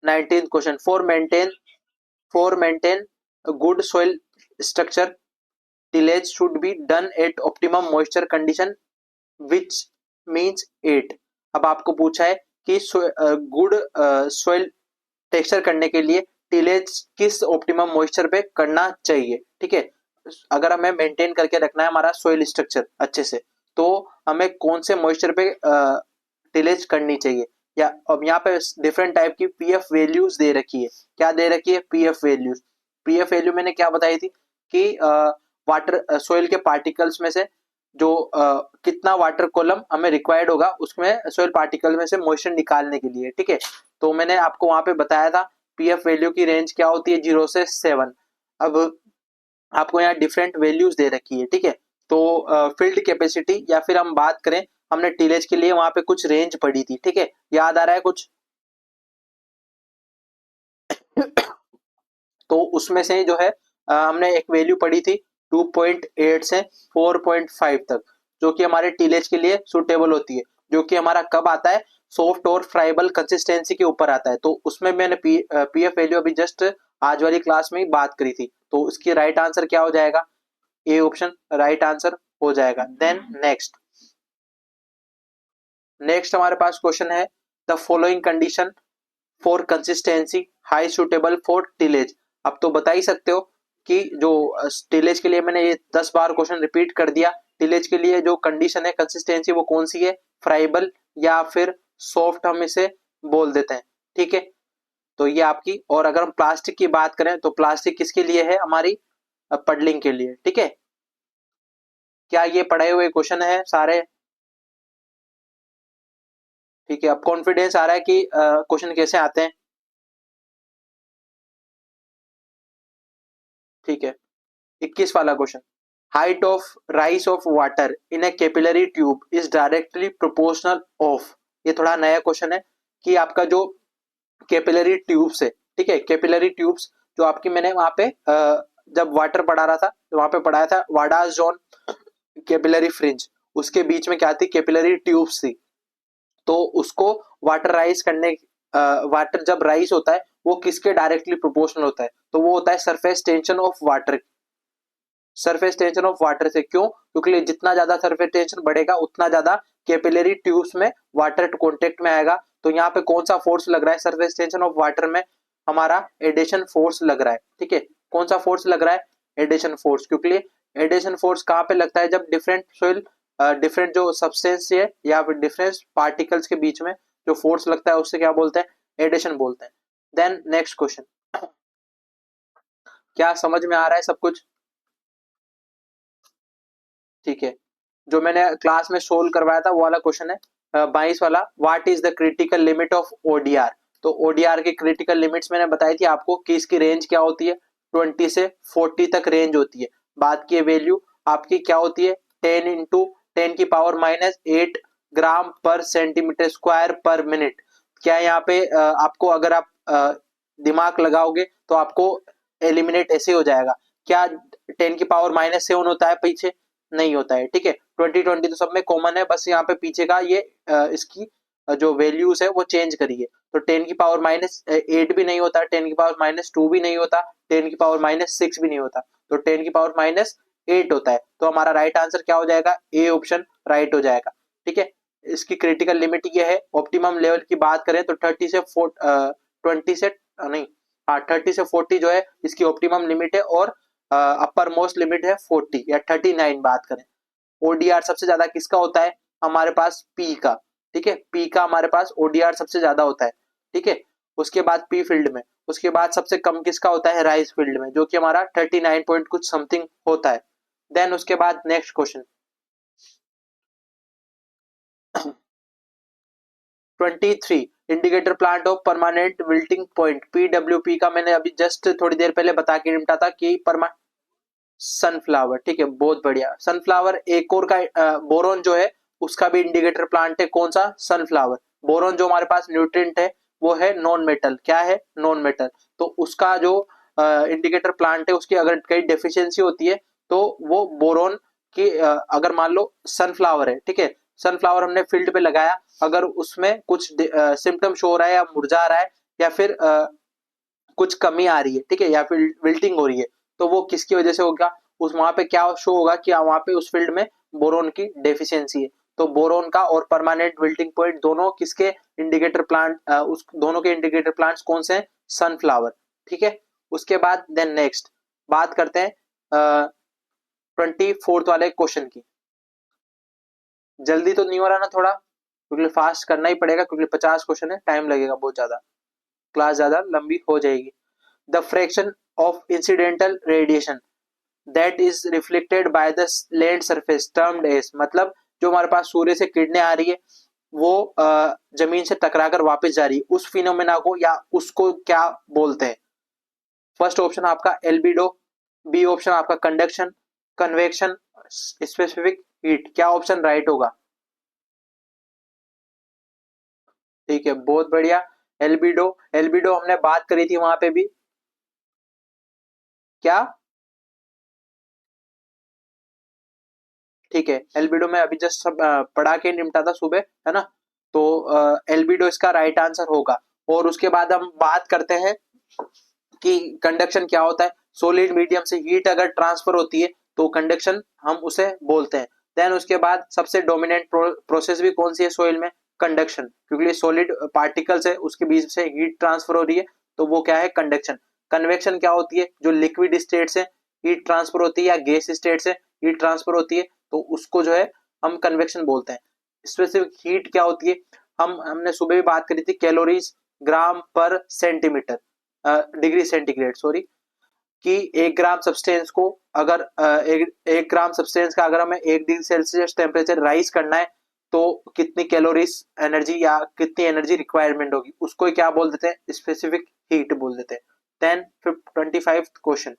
Speaker 1: 19th question, for maintain good soil structure tillage should be done at optimum moisture condition which means 8। अब आपको पूछा है कि गुड सोइल टेक्सचर करने के लिए टिलेज किस ऑप्टिमम मॉइस्चर पे करना चाहिए, ठीक है, अगर हमें मेंटेन करके रखना है हमारा सोइल स्ट्रक्चर अच्छे से, तो हमें कौन से मॉइस्चर पे टिलेज करनी चाहिए। या अब यहाँ पे डिफरेंट टाइप की पीएफ वैल्यूज दे रखी है, क्या दे रखी है, पीएफ वैल्यूज। पीएफ वैल्यू मैंने क्या बताई थी कि वाटर सोइल के पार्टिकल्स में से जो कितना वाटर कॉलम हमें रिक्वायर्ड होगा उसमें सोइल पार्टिकल में से मॉइस्चर निकालने के लिए, ठीक है, तो मैंने आपको वहां पे बताया था पीएफ वैल्यू की रेंज क्या होती है, 0 से 7। अब आपको यहाँ डिफरेंट वैल्यूज दे रखी है, ठीक है, तो फील्ड कैपेसिटी या फिर हम बात करें, हमने टीलेज के लिए वहां पे कुछ रेंज पढ़ी थी, ठीक है, याद आ रहा है कुछ, तो उसमें से जो है हमने एक वैल्यू पढ़ी थी 2.8 से 4.5 तक, जो कि हमारे टीलेज के लिए सुटेबल होती है, जो कि हमारा कब आता है, सॉफ्ट और फ्राइबल कंसिस्टेंसी के ऊपर आता है। तो उसमें मैंने पीएफ वैल्यू अभी जस्ट आज वाली क्लास में ही बात करी थी, तो उसकी राइट आंसर क्या हो जाएगा, ए ऑप्शन राइट आंसर हो जाएगा। देन नेक्स्ट, हमारे पास क्वेश्चन है, the following condition for consistency high suitable for tillage. अब तो बता ही सकते हो कि जो टिलेज के लिए मैंने ये 10 बार क्वेश्चन रिपीट कर दिया, टिलेज के लिए जो कंडीशन है कंसिस्टेंसी वो कौन सी है, फ्राइबल या फिर सॉफ्ट हम इसे बोल देते हैं, ठीक है, तो ये आपकी। और अगर हम प्लास्टिक की बात करें तो प्लास्टिक किसके लिए है, हमारी पडलिंग के लिए, ठीक है, क्या ये पढ़े हुए क्वेश्चन है सारे, ठीक है, अब कॉन्फिडेंस आ रहा है कि क्वेश्चन कैसे आते हैं, ठीक है। 21 वाला question, height of rice of water in A capillary tube is directly proportional of, ये थोड़ा नया क्वेश्चन है कि आपका जो कैपिलरी ट्यूब्स है, ठीक है, कैपिलरी ट्यूब्स जो आपकी, मैंने वहां पे जब वाटर पढ़ा रहा था तो वहां पे पढ़ाया था वाडास जोन कैपिलरी फ्रिंज, उसके बीच में क्या थी, कैपिलरी ट्यूब्स थी, तो उसको वाटर राइज करने, वाटर जब राइज होता है वो किसके डायरेक्टली प्रोपोर्शनल होता है, तो वो होता है surface tension of water, surface tension of water से। क्यों, क्योंकि जितना ज्यादा सरफेस टेंशन बढ़ेगा उतना ज्यादा कैपिलरी ट्यूब्स में वाटर कांटेक्ट में आएगा। तो यहाँ पे कौन सा फोर्स लग रहा है सरफेस टेंशन ऑफ वाटर में, हमारा एडेशन फोर्स लग रहा है, ठीक है, कौन सा फोर्स लग रहा है, एडेशन फोर्स, क्योंकि एडेशन फोर्स कहाँ पे लगता है, जब डिफरेंट सोइल डिफरेंट जो सब्सटेंस है या फिर डिफरेंट पार्टिकल्स के बीच में जो फोर्स लगता है उससे क्या बोलते हैं, एडेशन बोलते हैं। देन नेक्स्ट क्वेश्चन, क्या समझ में आ रहा है सब कुछ, ठीक है, जो मैंने क्लास में सोल्व करवाया था वो वाला क्वेश्चन है 22 वाला, what is the critical limit of ODR. तो ओडीआर की क्रिटिकल लिमिट्स मैंने बताई थी आपको कि इसकी रेंज क्या होती है, 20 से 40 तक रेंज होती है। बात की वैल्यू आपकी क्या होती है, 10 इंटू 10⁻⁸ ग्राम पर सेंटीमीटर स्क्वायर पर मिनट। क्या यहाँ पे आपको अगर आप दिमाग लगाओगे तो आपको एलिमिनेट ऐसे हो जाएगा, क्या 10⁻⁷ होता है पीछे, नहीं होता है। ठीक है, 2020 तो सब में कॉमन है, बस यहाँ पे पीछे का ये इसकी जो वैल्यूज है वो चेंज करिए। तो 10⁻⁸ भी नहीं होता, 10⁻⁻2 भी नहीं होता, 10⁻⁻6 भी नहीं होता, तो 10⁻⁸ होता है। तो हमारा राइट आंसर क्या हो जाएगा, ए ऑप्शन राइट हो जाएगा। ठीक है, इसकी क्रिटिकल लिमिट ये है। ऑप्टिमम लेवल की बात करें तो 30 से 20 से नहीं, हाँ 30 से 40 जो है इसकी ऑप्टिमम लिमिट है, और अपर मोस्ट लिमिट है 40 या 39 बात करें। ओडीआर सबसे ज्यादा किसका होता है, हमारे पास पी का। ठीक है, पी का हमारे पास ओडीआर सबसे ज्यादा होता है। ठीक है, उसके बाद पी फील्ड में, उसके बाद सबसे कम किसका होता है, राइस फील्ड में, जो कि हमारा 39 पॉइंट कुछ समथिंग होता है। देन उसके बाद next question 23, indicator plant of permanent wilting point, PWP का मैंने अभी जस्ट थोड़ी देर पहले बता के निपटा था कि सनफ्लावर। ठीक है, बहुत बढ़िया। सनफ्लावर एक और का बोरोन जो है उसका भी इंडिकेटर प्लांट है, कौन सा, सनफ्लावर। बोरोन जो हमारे पास न्यूट्रिएंट है वो है नॉन मेटल, क्या है, नॉन मेटल। तो उसका जो इंडिकेटर प्लांट है उसकी अगर कहीं डेफिशिएंसी होती है तो वो बोरोन की अगर मान लो सनफ्लावर है, ठीक है, सनफ्लावर हमने फील्ड पे लगाया, अगर उसमें कुछ सिम्टम शो हो रहा है या मुरझा रहा है या फिर कुछ कमी आ रही है, ठीक है, या फिर विल्टिंग हो रही है, तो वो किसकी वजह से होगा, उस वहां पे क्या शो होगा कि वहां पे उस फील्ड में बोरोन की डेफिशिएंसी है। तो बोरोन का और परमानेंट विल्टिंग पॉइंट दोनों किसके इंडिकेटर प्लांट, उस दोनों के इंडिकेटर प्लांट्स कौन से हैं, सनफ्लावर। ठीक है, उसके बाद देन नेक्स्ट बात करते हैं 24th वाले क्वेश्चन की। जल्दी तो नहीं हो रहा ना थोड़ा, क्योंकि फास्ट करना ही पड़ेगा, क्योंकि 50 क्वेश्चन है, टाइम लगेगा बहुत ज्यादा, क्लास ज्यादा लंबी हो जाएगी। The fraction of incidental radiation that is reflected by the land surface termed as, मतलब जो हमारे पास सूर्य से किरणें आ रही है वो जमीन से टकराकर वापस जा रही है, उस फिनोमेना को या उसको क्या बोलते हैं। फर्स्ट ऑप्शन आपका एल्बिडो, बी ऑप्शन आपका कंडक्शन, कन्वेक्शन, स्पेसिफिक हीट। क्या ऑप्शन राइट होगा, ठीक है, बहुत बढ़िया। एल्बिडो, एल्बिडो हमने बात करी थी वहां पे भी, क्या, ठीक है, एल्बिडो में अभी जस्ट सब पढ़ा के निपटा था सुबह, है ना। तो एल्बिडो इसका राइट आंसर होगा। और उसके बाद हम बात करते हैं कि कंडक्शन क्या होता है। सॉलिड मीडियम से हीट अगर ट्रांसफर होती है तो कंडक्शन हम उसे बोलते हैं। देन उसके बाद सबसे डोमिनेंट प्रोसेस भी कौन सी है सोइल में, कंडक्शन, क्योंकि ये सॉलिड पार्टिकल्स है उसके बीच से हीट ट्रांसफर हो रही है, तो वो क्या है, कंडक्शन। कन्वेक्शन क्या होती है, जो लिक्विड स्टेट से हीट ट्रांसफर होती है या गैस स्टेट से हीट ट्रांसफर होती है, तो उसको जो है हम कन्वेक्शन बोलते हैं। स्पेसिफिक हीट क्या होती है, हमने सुबह भी बात करी थी, कैलोरीज ग्राम पर सेंटीमीटर, डिग्री सेंटीग्रेड सॉरी, कि 1 ग्राम सब्सटेंस को अगर एक ग्राम सब्सटेंस का अगर हमें 1 डिग्री सेल्सियस टेम्परेचर राइज करना है तो कितनी कैलोरीज एनर्जी या कितनी एनर्जी रिक्वायरमेंट होगी, उसको क्या बोल देते हैं, स्पेसिफिक हीट बोल देते हैं। Then 25th question,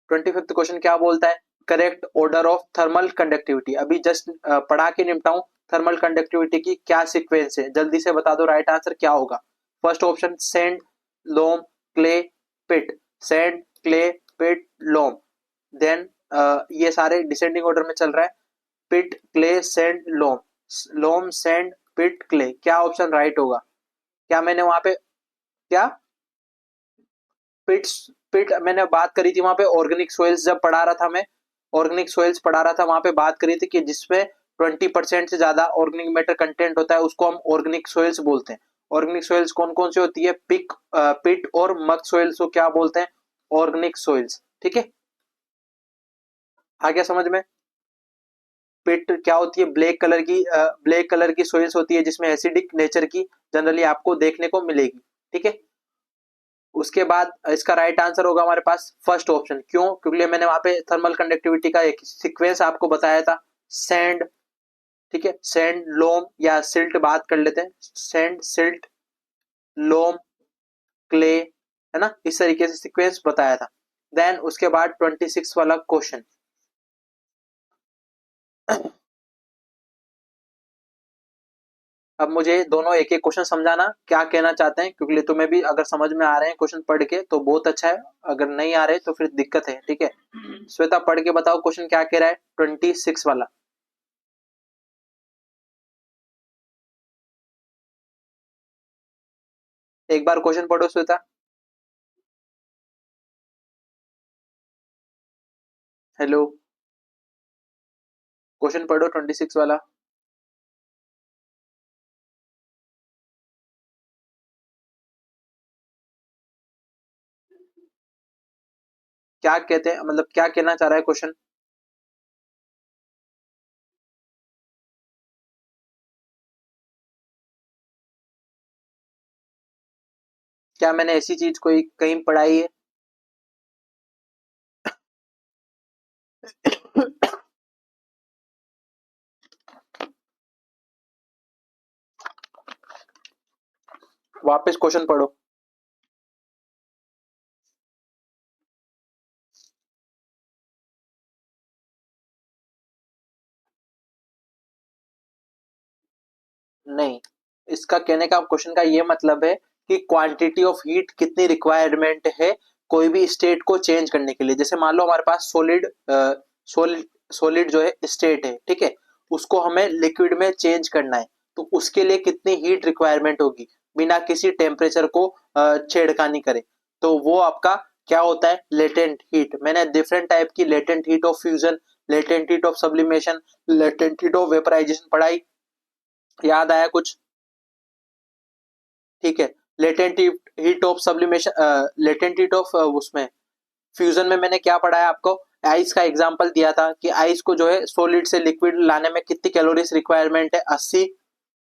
Speaker 1: 25th question क्या बोलता है, correct order of thermal conductivity. अभी जस्ट पढ़ा के निपटाऊं, थर्मल कंडक्टिविटी की क्या सीक्वेंस है, जल्दी से बता दो राइट आंसर क्या होगा। फर्स्ट ऑप्शन सैंड, लोम, क्ले, पिट, सैंड, क्ले, पिट, लोम। देन ये सारे डिसेंडिंग ऑर्डर में चल रहा है, पिट, क्ले, सैंड, लोम, लोम, सैंड, पिट, क्ले। क्या ऑप्शन राइट होगा, क्या मैंने वहां पे, क्या, पिट्स, पिट मैंने बात करी थी वहां पे ऑर्गेनिक सोइल्स, जब पढ़ा रहा था मैं, ऑर्गेनिक सोइल्स पढ़ा रहा था वहां पे बात करी थी कि जिसमें 20% से ज्यादा ऑर्गेनिक मैटर कंटेंट होता है उसको हम ऑर्गेनिक सोइल्स बोलते हैं। ऑर्गेनिक सोइल्स कौन कौन सी होती है, पिट और मक सोइल्स को क्या बोलते हैं, ऑर्गेनिक सोइल्स। ठीक है, आ गया समझ में। पिट क्या होती है, ब्लैक कलर की सोइल्स होती है जिसमें एसिडिक नेचर की जनरली आपको देखने को मिलेगी। ठीक है, उसके बाद इसका राइट आंसर होगा हमारे पास फर्स्ट ऑप्शन। क्यों? क्योंकि मैंने वहां पे थर्मल कंडक्टिविटी का एक सीक्वेंस आपको बताया था। सैंड, ठीक है, सैंड, लोम या सिल्ट बात कर लेते हैं। सैंड, सिल्ट, लोम, क्ले, है ना, इस तरीके से सीक्वेंस बताया था। देन उसके बाद 26 वाला क्वेश्चन। अब मुझे दोनों एक एक क्वेश्चन समझाना क्या कहना चाहते हैं, क्योंकि तुम्हें भी अगर समझ में आ रहे हैं क्वेश्चन पढ़ के तो बहुत अच्छा है, अगर नहीं आ रहे तो फिर दिक्कत है, ठीक है। श्वेता पढ़ के बताओ क्वेश्चन क्या कह रहा है 26 वाला। एक बार क्वेश्चन पढ़ो श्वेता। हेलो, क्वेश्चन पढ़ो 26 वाला। क्या कहते हैं, मतलब क्या कहना चाह रहा है क्वेश्चन? क्या मैंने ऐसी चीज कोई कहीं पढ़ाई है? वापस क्वेश्चन पढ़ो। नहीं, इसका कहने का क्वेश्चन का ये मतलब है कि क्वांटिटी ऑफ हीट कितनी रिक्वायरमेंट है कोई भी स्टेट को चेंज करने के लिए। जैसे मान लो हमारे पास सोलिड सॉलिड जो है स्टेट है, ठीक है, उसको हमें लिक्विड में चेंज करना है, तो उसके लिए कितनी हीट रिक्वायरमेंट होगी बिना किसी टेम्परेचर को छेड़खानी करे। तो वो आपका क्या होता है, लेटेंट हीट। मैंने डिफरेंट टाइप की latent heat of fusion, latent heat of sublimation, latent heat of vaporisation पढ़ाई। याद आया कुछ? ठीक है। Latent heat of sublimation, latent heat of उसमें फ्यूजन में मैंने क्या पढ़ाया आपको, आइस का एग्जांपल दिया था कि आइस को जो है सॉलिड से लिक्विड लाने में कितनी कैलोरीज रिक्वायरमेंट है, 80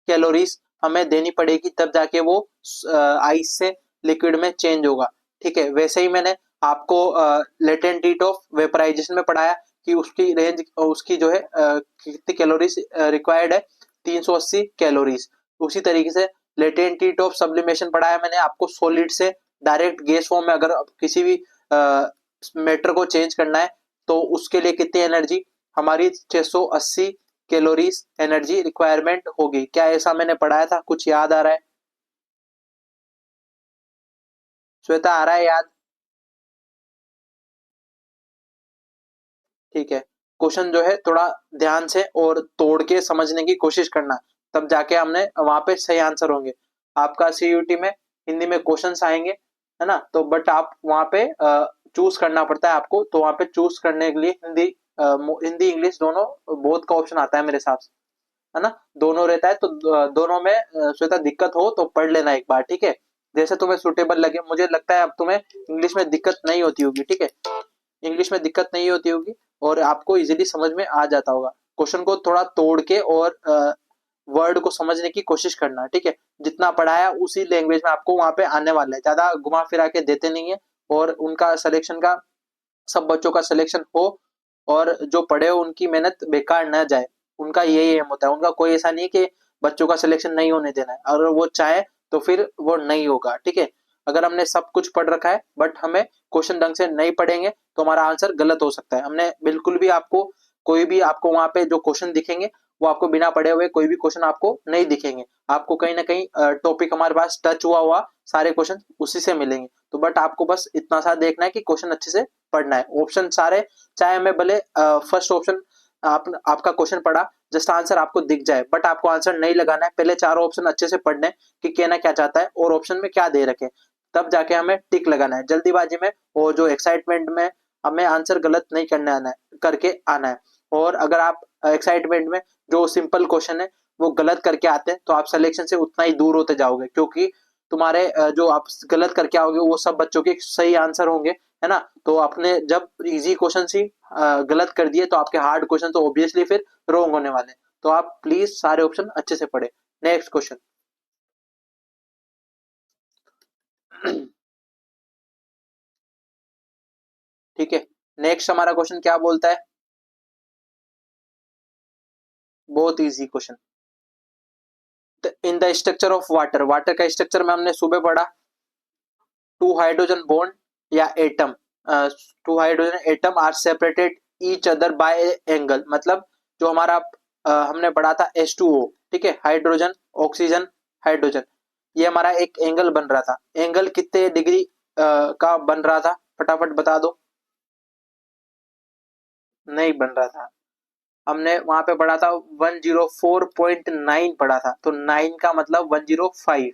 Speaker 1: कैलोरीज हमें देनी पड़ेगी, तब जाके वो आइस से लिक्विड में चेंज होगा। ठीक है, वैसे ही मैंने आपको लेटेंट हीट ऑफ वेपराइजेशन में पढ़ाया कि उसकी रेंज, उसकी जो है कितनी कैलोरीज रिक्वायर्ड है, 380 कैलोरीज। उसी तरीके से लेटेंट हीट ऑफ सब्लिमेशन पढ़ाया मैंने आपको, सॉलिड से डायरेक्ट गैस फॉर्म में अगर किसी भी मैटर को चेंज करना है तो उसके लिए कितनी एनर्जी हमारी, 680 कैलोरीज एनर्जी रिक्वायरमेंट होगी। क्या ऐसा मैंने पढ़ाया था? कुछ याद आ रहा है? श्वेता आ रहा है याद? ठीक है। क्वेश्चन जो है थोड़ा ध्यान से और तोड़ के समझने की कोशिश करना, तब जाके हमने वहां पे सही आंसर होंगे। आपका सीयूटी में हिंदी में क्वेश्चंस आएंगे, है ना, तो बट आप वहां पे चूज करना पड़ता है आपको, तो वहां पे चूज करने के लिए हिंदी, हिंदी इंग्लिश दोनों, बोथ का ऑप्शन आता है मेरे हिसाब से, है ना, दोनों रहता है। तो दोनों में श्वेता दिक्कत हो तो पढ़ लेना एक बार, ठीक है, जैसे तुम्हें सुटेबल लगे। मुझे लगता है अब तुम्हें इंग्लिश में दिक्कत नहीं होती होगी, ठीक है, इंग्लिश में दिक्कत नहीं होती होगी और आपको इजीली समझ में आ जाता होगा। क्वेश्चन को थोड़ा तोड़ के और वर्ड को समझने की कोशिश करना, ठीक है। जितना पढ़ाया उसी लैंग्वेज में आपको वहां पे आने वाला है, ज्यादा घुमा फिरा के देते नहीं है। और उनका सिलेक्शन का, सब बच्चों का सिलेक्शन हो और जो पढ़े हो उनकी मेहनत बेकार न जाए, उनका यही एम होता है। उनका कोई ऐसा नहीं है कि बच्चों का सिलेक्शन नहीं होने देना है, अगर वो चाहे तो फिर वो नहीं होगा, ठीक है। अगर हमने सब कुछ पढ़ रखा है बट हमें क्वेश्चन ढंग से नहीं पढ़ेंगे तो हमारा आंसर गलत हो सकता है। हमने बिल्कुल भी आपको, कोई भी आपको वहां पे जो क्वेश्चन दिखेंगे वो आपको बिना पढ़े हुए कोई भी क्वेश्चन आपको नहीं दिखेंगे। आपको कहीं ना कहीं टॉपिक हमारे पास टच हुआ हुआ सारे क्वेश्चन उसी से मिलेंगे। तो बट आपको बस इतना सा देखना है कि क्वेश्चन अच्छे से पढ़ना है। ऑप्शन सारे, चाहे हमें भले फर्स्ट ऑप्शन आपका क्वेश्चन पढ़ा, जस्ट आंसर आपको दिख जाए बट आपको आंसर नहीं लगाना है। पहले चारों ऑप्शन अच्छे से पढ़ने कि कहना क्या चाहता है और ऑप्शन में क्या दे रखे, तब जाके हमें टिक लगाना है। जल्दीबाजी में और जो एक्साइटमेंट में हमें आंसर गलत नहीं करने आना है, करके आना है। और अगर आप एक्साइटमेंट में जो सिंपल क्वेश्चन है वो गलत करके आते हैं तो आप सिलेक्शन से उतना ही दूर होते जाओगे, क्योंकि तुम्हारे जो आप गलत करके आओगे वो सब बच्चों के सही आंसर होंगे, है ना। तो आपने जब इजी क्वेश्चन ही गलत कर दिए तो आपके हार्ड क्वेश्चन तो ऑब्वियसली फिर रॉन्ग होने वाले हैं। तो आप प्लीज सारे ऑप्शन अच्छे से पढ़े। Next question. ठीक है, नेक्स्ट हमारा क्वेश्चन क्या बोलता है, बहुत easy question. In the structure of water, water का स्ट्रक्चर में हमने सुबह पढ़ा, टू हाइड्रोजन बॉन्ड या atom, two hydrogen atom are separated each other by angle, मतलब जो हमारा हमने पढ़ा था H2O, ठीक है, हाइड्रोजन ऑक्सीजन हाइड्रोजन, ये हमारा एक एंगल बन रहा था, एंगल कितने डिग्री का बन रहा था, फटाफट बता दो। नहीं बन रहा था, हमने वहां पे पढ़ा था 104.9 पढ़ा था, तो 9 का मतलब 105,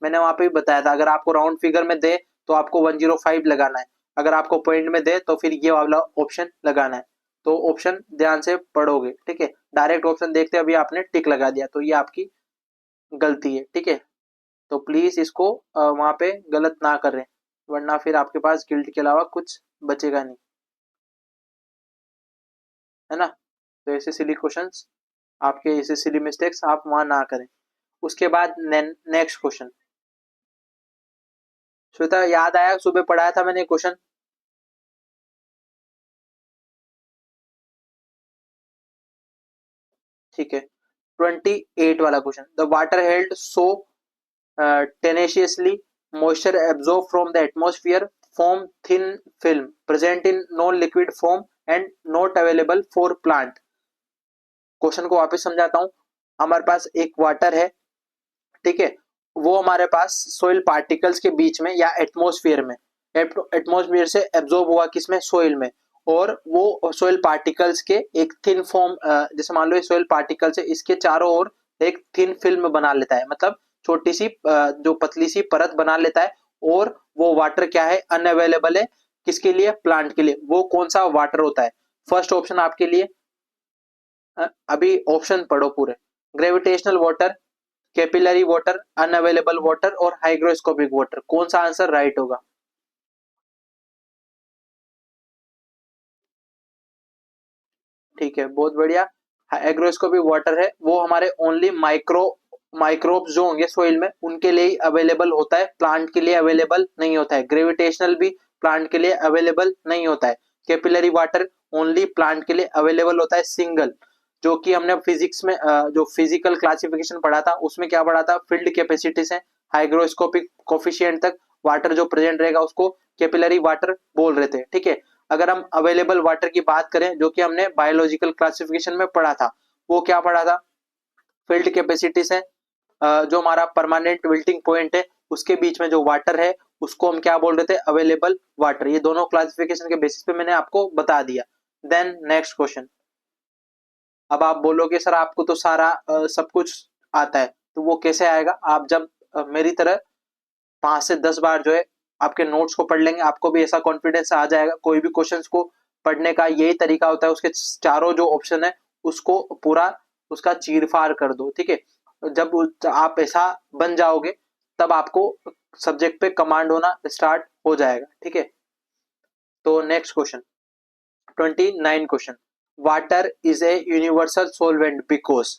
Speaker 1: मैंने वहां पे भी बताया था, अगर आपको राउंड फिगर में दे तो आपको 105 लगाना है, अगर आपको पॉइंट में दे तो फिर ये वाला ऑप्शन लगाना है, तो ऑप्शन ध्यान से पढ़ोगे, ठीक है, डायरेक्ट ऑप्शन देखते अभी आपने टिक लगा दिया, तो ये आपकी गलती है, ठीक है, तो प्लीज इसको वहां पे गलत ना करें, वरना फिर आपके पास गिल्ट के अलावा कुछ बचेगा नहीं, है ना। तो ऐसे सिली क्वेश्चंस, आपके ऐसे सिली मिस्टेक्स आप वहां ना करें। उसके बाद नेक्स्ट क्वेश्चन, श्वेता याद आया, सुबह पढ़ाया था मैंने क्वेश्चन, ठीक है, 28 वाला question, the water held so tenaciously moisture absorbed from the atmosphere form thin film present in non-liquid form and not available for plant। Question को वापस समझाता हूं, हमारे पास एक वाटर है, ठीक है, वो हमारे पास सोइल पार्टिकल्स के बीच में या एटमॉस्फेयर में, एटमॉस्फेयर से एब्जॉर्ब हुआ किसमें, सोइल में, और वो सोइल पार्टिकल्स के एक थिन फॉर्म, जैसे मान लो ये सोइल पार्टिकल्स है, इसके चारों ओर एक थिन फिल्म बना लेता है, मतलब छोटी सी जो पतली सी परत बना लेता है, और वो वाटर क्या है, अनअवेलेबल है, किसके लिए, प्लांट के लिए, वो कौन सा वाटर होता है, फर्स्ट ऑप्शन आपके लिए, अभी ऑप्शन पढ़ो पूरे, gravitational water, capillary water, unavailable water और हाइग्रोस्कोपिक वाटर, कौन सा आंसर राइट होगा। ठीक है, बहुत बढ़िया, हाइग्रोस्कोपिक वाटर है वो हमारे ओनली माइक्रोब्स जो होंगे सोइल में उनके लिए ही अवेलेबल होता है, प्लांट के लिए अवेलेबल नहीं होता है, ग्रेविटेशनल भी प्लांट के लिए अवेलेबल नहीं होता है, कैपिलरी वाटर ओनली प्लांट के लिए अवेलेबल होता है सिंगल, जो कि हमने फिजिक्स में जो फिजिकल क्लासिफिकेशन पढ़ा था उसमें क्या पढ़ा था, फील्ड कैपेसिटी से हाइग्रोस्कोपिक कोफिशिएंट तक वाटर जो प्रेजेंट रहेगा उसको कैपिलरी वाटर बोल रहे थे, ठीक है। अगर हम अवेलेबल वाटर की बात करें जो कि हमने बायोलॉजिकल क्लासिफिकेशन में पढ़ा था, वो क्या पढ़ा था, फील्ड कैपेसिटी से जो हमारा परमानेंट विल्टिंग पॉइंट है उसके बीच में जो वाटर है उसको हम क्या बोल रहे थे, अवेलेबल वाटर, ये दोनों क्लासिफिकेशन के बेसिस पे मैंने आपको बता दिया। देन नेक्स्ट क्वेश्चन, अब आप बोलोगे सर आपको तो सारा सब कुछ आता है, तो वो कैसे आएगा, आप जब मेरी तरह 5 से 10 बार जो है आपके नोट्स को पढ़ लेंगे आपको भी ऐसा कॉन्फिडेंस आ जाएगा, कोई भी क्वेश्चंस को पढ़ने का यही तरीका होता है, उसके चारों जो ऑप्शन है उसको पूरा उसका चीर फाड़ कर दो, ठीक है, जब आप ऐसा बन जाओगे तब आपको सब्जेक्ट पे कमांड होना स्टार्ट हो जाएगा, ठीक है। तो next question, 29 question, water is a universal solvent because,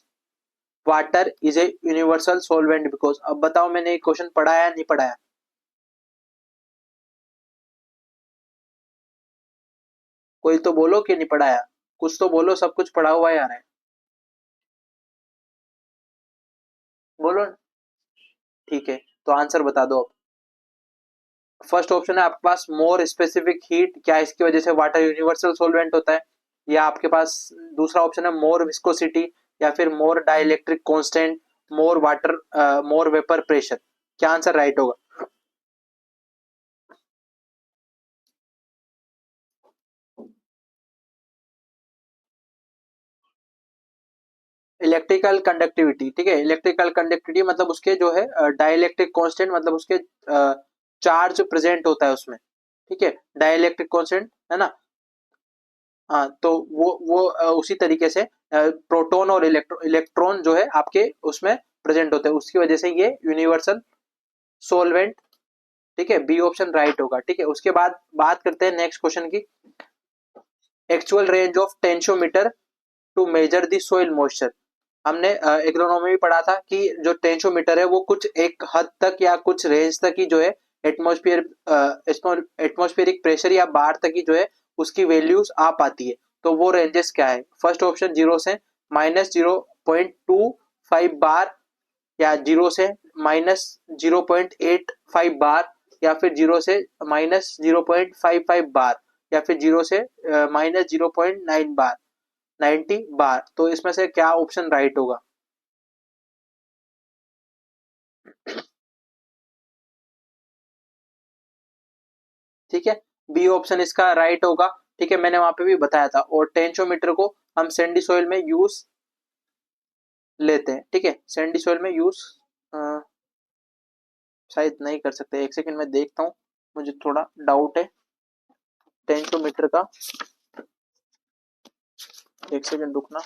Speaker 1: water is a universal solvent because, अब बताओ मैंने ये क्वेश्चन पढ़ाया नहीं पढ़ाया, कोई तो बोलो कि नहीं पढ़ाया, कुछ तो बोलो, सब कुछ पढ़ा हुआ यार है, बोलो। ठीक है, तो आंसर बता दो अब। फर्स्ट ऑप्शन है आपके पास मोर स्पेसिफिक हीट, क्या इसकी वजह से वाटर यूनिवर्सल सोलवेंट होता है, या आपके पास दूसरा ऑप्शन है मोर विस्कोसिटी, या फिर मोर डाइलेक्ट्रिक कांस्टेंट, मोर वाटर, मोर वेपर प्रेशर, क्या आंसर राइट होगा। इलेक्ट्रिकल कंडक्टिविटी, ठीक है, इलेक्ट्रिकल कंडक्टिविटी मतलब उसके जो है डाइलेक्ट्रिक कांस्टेंट, मतलब उसके चार्ज प्रेजेंट होता है उसमें, ठीक है, डाइलेक्ट्रिक कांस्टेंट है ना। हाँ, तो वो उसी तरीके से प्रोटॉन और इलेक्ट्रॉन जो है आपके उसमें प्रेजेंट होते हैं, उसकी वजह से ये यूनिवर्सल सोलवेंट, ठीक है, बी ऑप्शन राइट होगा, ठीक है। उसके बाद बात करते हैं नेक्स्ट क्वेश्चन की, actual range of tensiometer to measure the soil moisture, हमने एग्रोनॉमी में पढ़ा था कि जो टेंशियोमीटर है वो कुछ एक हद तक या कुछ रेंज तक ही जो है एटमॉस्फेयर एटमॉस्फेरिक प्रेशर या बाहर तक की जो है उसकी वैल्यूज आ पाती है। तो वो रेंजेस क्या है? फर्स्ट ऑप्शन 0 से -0.25 बार, या 0 से -0.85 बार, या फिर 0 से -0.55 बार, या फिर 0 से -0.9 बार, 90 बार। तो इसमें से क्या ऑप्शन राइट होगा? ठीक है, बी ऑप्शन इसका राइट होगा। ठीक है, मैंने वहां पे भी बताया था। और टेंशोमीटर को हम सैंडी सॉइल में यूज लेते हैं। ठीक है, सैंडी सॉइल में यूज शायद नहीं कर सकते। एक सेकंड में देखता हूँ, मुझे थोड़ा डाउट है टेंशोमीटर का। एक सेकंड रुकना।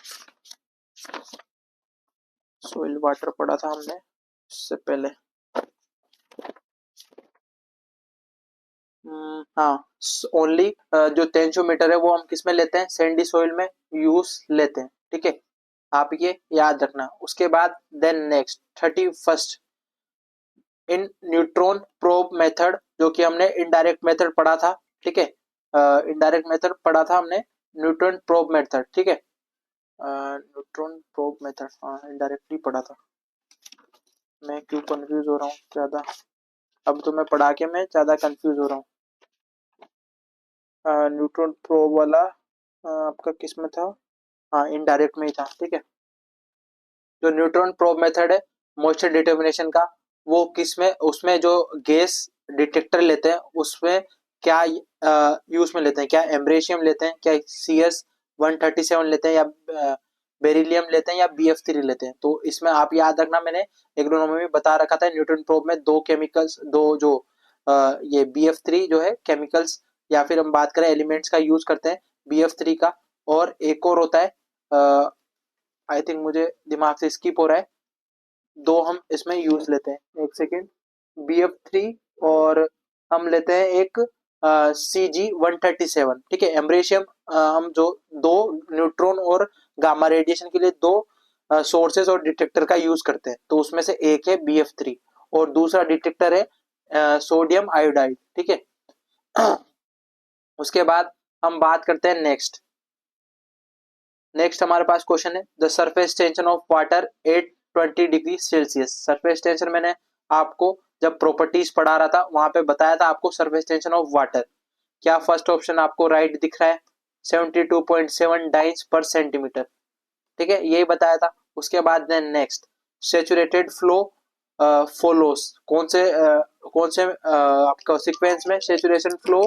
Speaker 1: सोइल वाटर पढ़ा था हमने इससे पहले। हाँ, ओनली जो टेंशोमीटर है वो हम किस में लेते हैं? सैंडी सॉइल में यूज लेते हैं। ठीक है, आप ये याद रखना। उसके बाद देन नेक्स्ट 31st, इन न्यूट्रॉन प्रोब मेथड, जो कि हमने इनडायरेक्ट मेथड पढ़ा था। ठीक है, इनडायरेक्ट मेथड पढ़ा था हमने, न्यूट्रॉन प्रोब मेथड। ठीक है, न्यूट्रॉन प्रोब मेथड, हाँ इनडायरेक्टली पढ़ा था। मैं क्यों कंफ्यूज हो रहा हूँ ज्यादा? अब तो मैं पढ़ा के मैं ज्यादा कंफ्यूज हो रहा हूँ। न्यूट्रॉन प्रोब वाला आपका किस में था? हाँ, इनडायरेक्ट में ही था। ठीक है, जो न्यूट्रॉन प्रोब मेथड है मॉइस्चर डिटर्मिनेशन का, वो किस में? उसमें जो गैस डिटेक्टर लेते हैं उसमें क्या यूज में लेते हैं? क्या एम्ब्रेशियम लेते हैं, क्या CS-137 लेते हैं, या बेरिलियम लेते हैं, या BF3 लेते हैं? तो इसमें आप याद रखना, मैंने एग्रोनॉमी में बता रखा था न्यूट्रॉन प्रोब में दो केमिकल्स, दो जो ये BF3 जो है केमिकल्स, या फिर हम बात करें एलिमेंट्स का यूज करते हैं BF3 का। और एक और होता है, आई थिंक मुझे दिमाग से स्किप हो रहा है, दो हम इसमें यूज लेते हैं। एक सेकेंड, BF3, और हम लेते हैं एक CG-137। ठीक है, एम्ब्रेशियम, हम जो दो न्यूट्रॉन और गामा रेडिएशन के लिए दो सोर्सेज और डिटेक्टर का यूज करते हैं। तो उसमें से एक है BF3 और दूसरा डिटेक्टर है सोडियम आयोडाइड। ठीक है, उसके बाद हम बात करते हैं नेक्स्ट। नेक्स्ट हमारे पास क्वेश्चन है the surface tension of water at 20 degree Celsius. Surface tension मैंने आपको जब प्रॉपर्टीज पढ़ा रहा था वहां पे बताया था आपको सरफेस टेंशन ऑफ वाटर। क्या फर्स्ट ऑप्शन आपको राइट दिख रहा है? 72.7 डाइंस पर सेंटीमीटर। ठीक है, यही बताया था। उसके बाद then next, saturated flow follows. कौन से आपका सीक्वेंस में सेचुरेशन फ्लो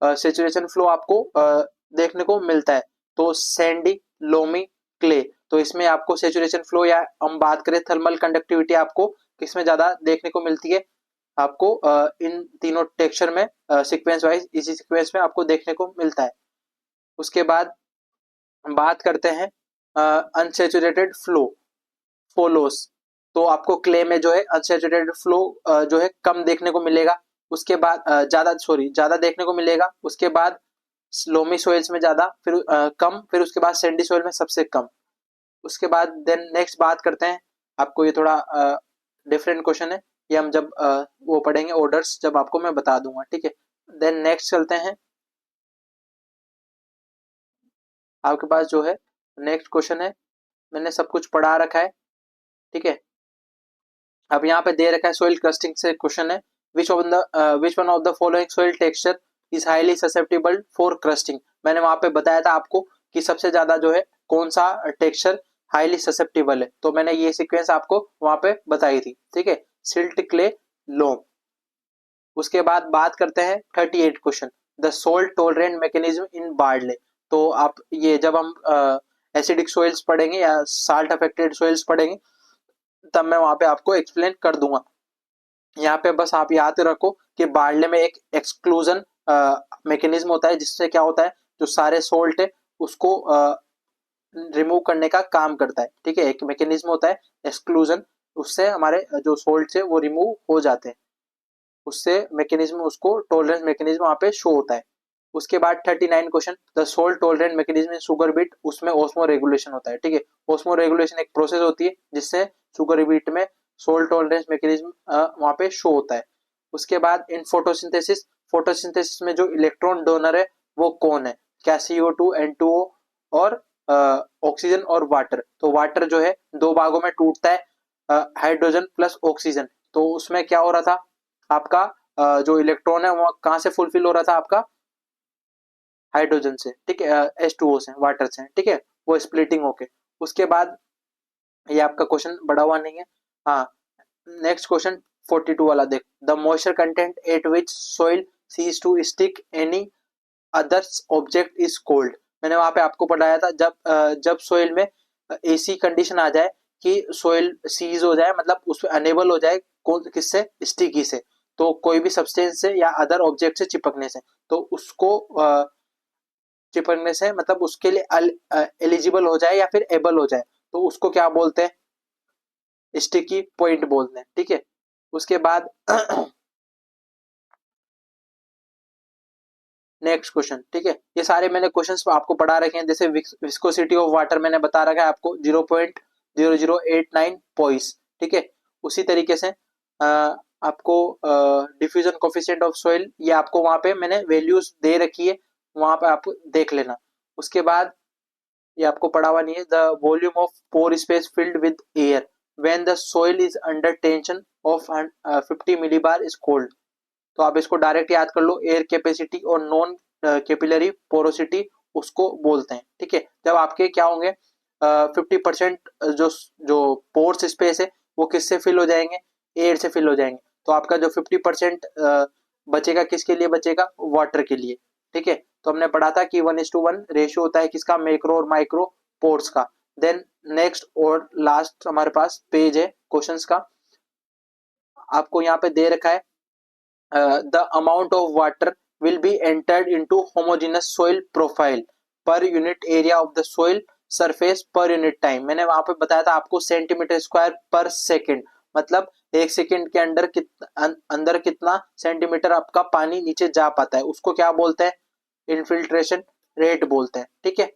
Speaker 1: सेचुरेशन फ्लो आपको देखने को मिलता है? तो सैंडी, लोमी, क्ले। तो इसमें आपको सेचुरेशन फ्लो, या हम बात करें थर्मल कंडक्टिविटी, आपको किसमें ज्यादा देखने को मिलती है? आपको इन तीनों टेक्सचर में सीक्वेंस वाइज इसी सीक्वेंस में आपको देखने को मिलता है। उसके बाद हम बात करते हैं अनसेचुरेटेड फ्लो फोलोस। तो आपको क्ले में जो है अनसेचुरेटेड फ्लो जो है कम देखने को मिलेगा। उसके बाद ज्यादा देखने को मिलेगा। उसके बाद लोमी सोइल्स में ज्यादा, फिर कम, फिर उसके बाद सैंडी सोइल में सबसे कम। उसके बाद देन नेक्स्ट बात करते हैं, आपको ये थोड़ा डिफरेंट क्वेश्चन है, ये हम जब वो पढ़ेंगे ऑर्डर्स जब आपको मैं बता दूंगा। ठीक है, देन नेक्स्ट चलते हैं। आपके पास जो है नेक्स्ट क्वेश्चन है, मैंने सब कुछ पढ़ा रखा है। ठीक है, अब यहाँ पे दे रखा है सोइल क्रस्टिंग से क्वेश्चन है, which one of the following soil texture is highly susceptible for crusting. मैंने वहां पे बताया था आपको कि सबसे ज्यादा जो है कौन सा टेक्सचर हाईली ससेप्टेबल है। तो मैंने ये सीक्वेंस आपको वहां पे बताई थी। ठीक है, सिल्ट, क्ले, लोम। उसके बाद बात करते हैं 38 question, the salt tolerant mechanism in barley. तो आप ये जब हम एसिडिक सोइल्स पढ़ेंगे या साल्ट अफेक्टेड सोइल्स पढ़ेंगे तब मैं वहां पे आपको एक्सप्लेन कर दूंगा। यहाँ पे बस आप याद रखो कि बार्ले में एक एक्सक्लूजन मैकेनिज्म होता है, जिससे क्या होता है जो सारे सोल्ट है उसको रिमूव करने का काम करता है। ठीक है, एक मैकेनिज्म होता है एक्सक्लूजन, उससे हमारे जो सोल्ट है वो रिमूव हो जाते हैं। उससे मैकेनिज्म, उसको टॉलरेंस मैकेनिज्म वहां पे शो होता है। उसके बाद 39 question, the salt tolerant mechanism in sugar beet. उसमें ओस्मो रेगुलेशन होता है। ठीक है, ओस्मो रेगुलेशन एक प्रोसेस होती है जिससे शुगर बीट में सोल्ट टॉलरेंस मैकेनिज्म वहां पे शो होता है। उसके बाद इन फोटोसिंथेसिस, फोटोसिंथेसिस में जो इलेक्ट्रॉन डोनर है वो कौन है, क्या CO2 N2O और ऑक्सीजन और वाटर। तो वाटर जो है दो भागों में टूटता है, हाइड्रोजन प्लस ऑक्सीजन। तो उसमें क्या हो रहा था आपका, जो इलेक्ट्रॉन है वो कहाँ से फुलफिल हो रहा था आपका, हाइड्रोजन से, ठीक है, H2O से, वाटर से, ठीक है, वो स्प्लिटिंग होके। उसके बाद ये आपका क्वेश्चन बड़ा हुआ नहीं है। हाँ, नेक्स्ट क्वेश्चन 42 वाला देख, the moisture content at which soil ceases to stick any others object is called. मैंने वहां पे आपको पढ़ाया था, जब सोइल में ऐसी कंडीशन आ जाए कि सोइल सीज हो जाए, मतलब उसमें अनेबल हो जाए कौन किससे, स्टिकी से, तो कोई भी सब्सटेंस से या अदर ऑब्जेक्ट से चिपकने से, तो उसको चिपकने से मतलब उसके लिए एलिजिबल हो जाए या फिर एबल हो जाए, तो उसको क्या बोलते हैं, स्टिकी पॉइंट बोलते हैं, ठीक है। उसके बाद नेक्स्ट क्वेश्चन, ठीक है, ये सारे मैंने क्वेश्चंस आपको पढ़ा रखे हैं। जैसे विस्कोसिटी ऑफ वाटर मैंने बता रखा है आपको 0.0089 पॉइस, ठीक है। उसी तरीके से आपको डिफ्यूजन कोफिशिएंट ऑफ सॉइल, ये आपको वहां पे मैंने वैल्यूज दे रखी है, वहां पे आप देख लेना। उसके बाद ये आपको पढ़ा हुआ नहीं है, the volume of pore space filled with air when the soil is under tension of 50 millibar is cold. तो आप इसको डायरेक्ट याद कर लो, एयर कैपेसिटी और नॉन कैपिलरी पोरोसिटी उसको बोलते हैं, ठीक है। जब आपके क्या होंगे 50% जो जो पोर्स स्पेस है वो किससे फिल हो जाएंगे, एयर से फिल हो जाएंगे। तो आपका जो 50% बचेगा किसके लिए बचेगा, वाटर के लिए, ठीक है। तो हमने पढ़ा था कि 1:1 रेशियो होता है किसका, मैक्रो और माइक्रो पोर्स का। देन नेक्स्ट और लास्ट हमारे पास पेज है क्वेश्चंस का, आपको यहाँ पे दे रखा है the amount of water will be entered into homogeneous soil profile per unit area of the soil surface per unit time। मैंने वहां पे बताया था आपको सेंटीमीटर स्क्वायर पर सेकंड, मतलब एक सेकंड के अंदर कितना सेंटीमीटर आपका पानी नीचे जा पाता है, उसको क्या बोलते हैं, इनफिल्ट्रेशन रेट बोलते हैं, ठीक है।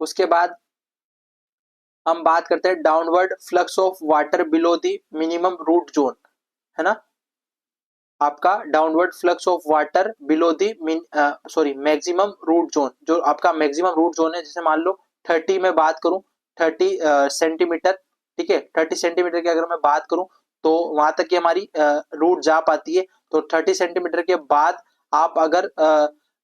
Speaker 1: उसके बाद हम बात करते हैं downward flux of water below the minimum root zone, है ना। आपका downward flux of water below the maximum root zone, जो आपका मैक्सिमम रूट जोन है, जैसे मान लो 30 में बात करूं, 30 सेंटीमीटर, ठीक है, 30 सेंटीमीटर की अगर मैं बात करूं तो वहां तक की हमारी रूट जा पाती है। तो 30 सेंटीमीटर के बाद आप अगर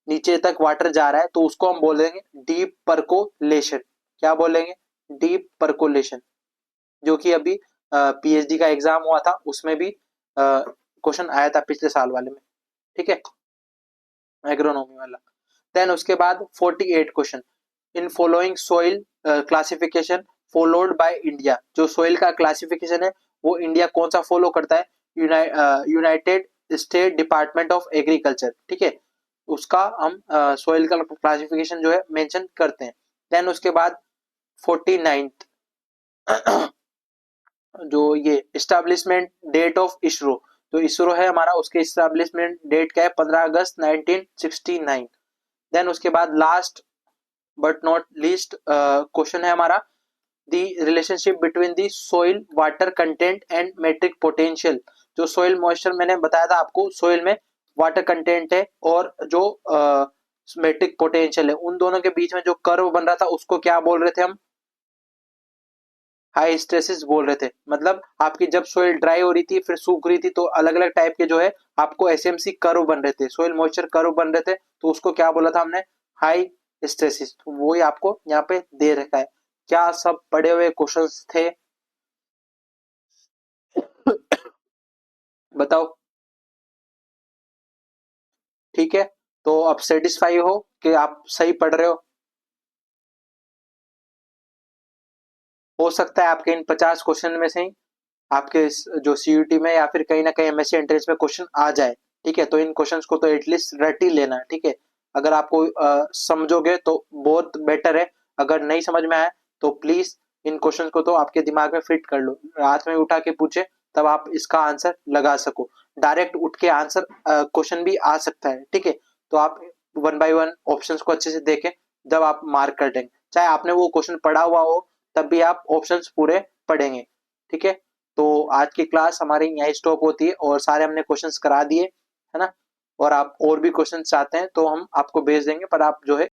Speaker 1: नीचे तक वाटर जा रहा है तो उसको हम बोलेंगे डीप परकोलेशन। क्या बोलेंगे, डीप परकोलेशन, जो कि अभी PhD का एग्जाम हुआ था उसमें भी क्वेश्चन आया था पिछले साल वाले में, ठीक है, एग्रोनॉमी वाला। देन उसके बाद 48 question, in following soil classification followed by India. जो सोइल का क्लासिफिकेशन है वो इंडिया कौन सा फॉलो करता है, United state department of agriculture, ठीक है, उसका हम सोइल का क्लासिफिकेशन जो है मेंशन करते हैं। देन उसके बाद 49th जो ये इस्टेब्लिशमेंट डेट ऑफ इसरो, जो इसरो है हमारा उसके इस्टेब्लिशमेंट डेट क्या है, 15 अगस्त 1969। देन उसके बाद last but not least question है हमारा, the relationship between the soil water content and metric potential. जो सोइल मॉइस्चर मैंने बताया था आपको, सोइल में वाटर कंटेंट है और जो मेट्रिक पोटेंशियल है, उन दोनों के बीच में जो कर्व बन रहा था उसको क्या बोल रहे थे हम, हाई स्ट्रेसिस बोल रहे थे। मतलब आपकी जब सोइल ड्राई हो रही थी फिर सूख रही थी तो अलग अलग टाइप के जो है आपको SMC कर्व बन रहे थे, सोइल मॉइस्चर कर्व बन रहे थे, तो उसको क्या बोला था हमने, हाई स्ट्रेसिस। तो वो ही आपको यहाँ पे दे रखा है। क्या सब पढ़े हुए क्वेश्चंस थे बताओ, ठीक है। तो अब सेटिस्फाई हो कि आप सही पढ़ रहे हो सकता है आपके इन 50 क्वेश्चन में से ही आपके जो CUT में या फिर कहीं ना कहीं MSc एंट्रेंस में क्वेश्चन आ जाए, ठीक है। तो इन क्वेश्चंस को तो एटलीस्ट रट ही लेना, ठीक है। अगर आपको समझोगे तो बहुत बेटर है, अगर नहीं समझ में आए तो प्लीज इन क्वेश्चंस को तो आपके दिमाग में फिट कर लो, रात में उठा के पूछे तब आप इसका आंसर लगा सको। डायरेक्ट उठ के आंसर क्वेश्चन भी आ सकता है, ठीक है। तो आप 1 by 1 ऑप्शंस को अच्छे से देखें जब आप मार्क कर देंगे, चाहे आपने वो क्वेश्चन पढ़ा हुआ हो तब भी आप ऑप्शंस पूरे पढ़ेंगे, ठीक है। तो आज की क्लास हमारी यहीं स्टॉप होती है और सारे हमने क्वेश्चंस करा दिए, है ना। और आप और भी क्वेश्चन चाहते हैं तो हम आपको भेज देंगे, पर आप जो है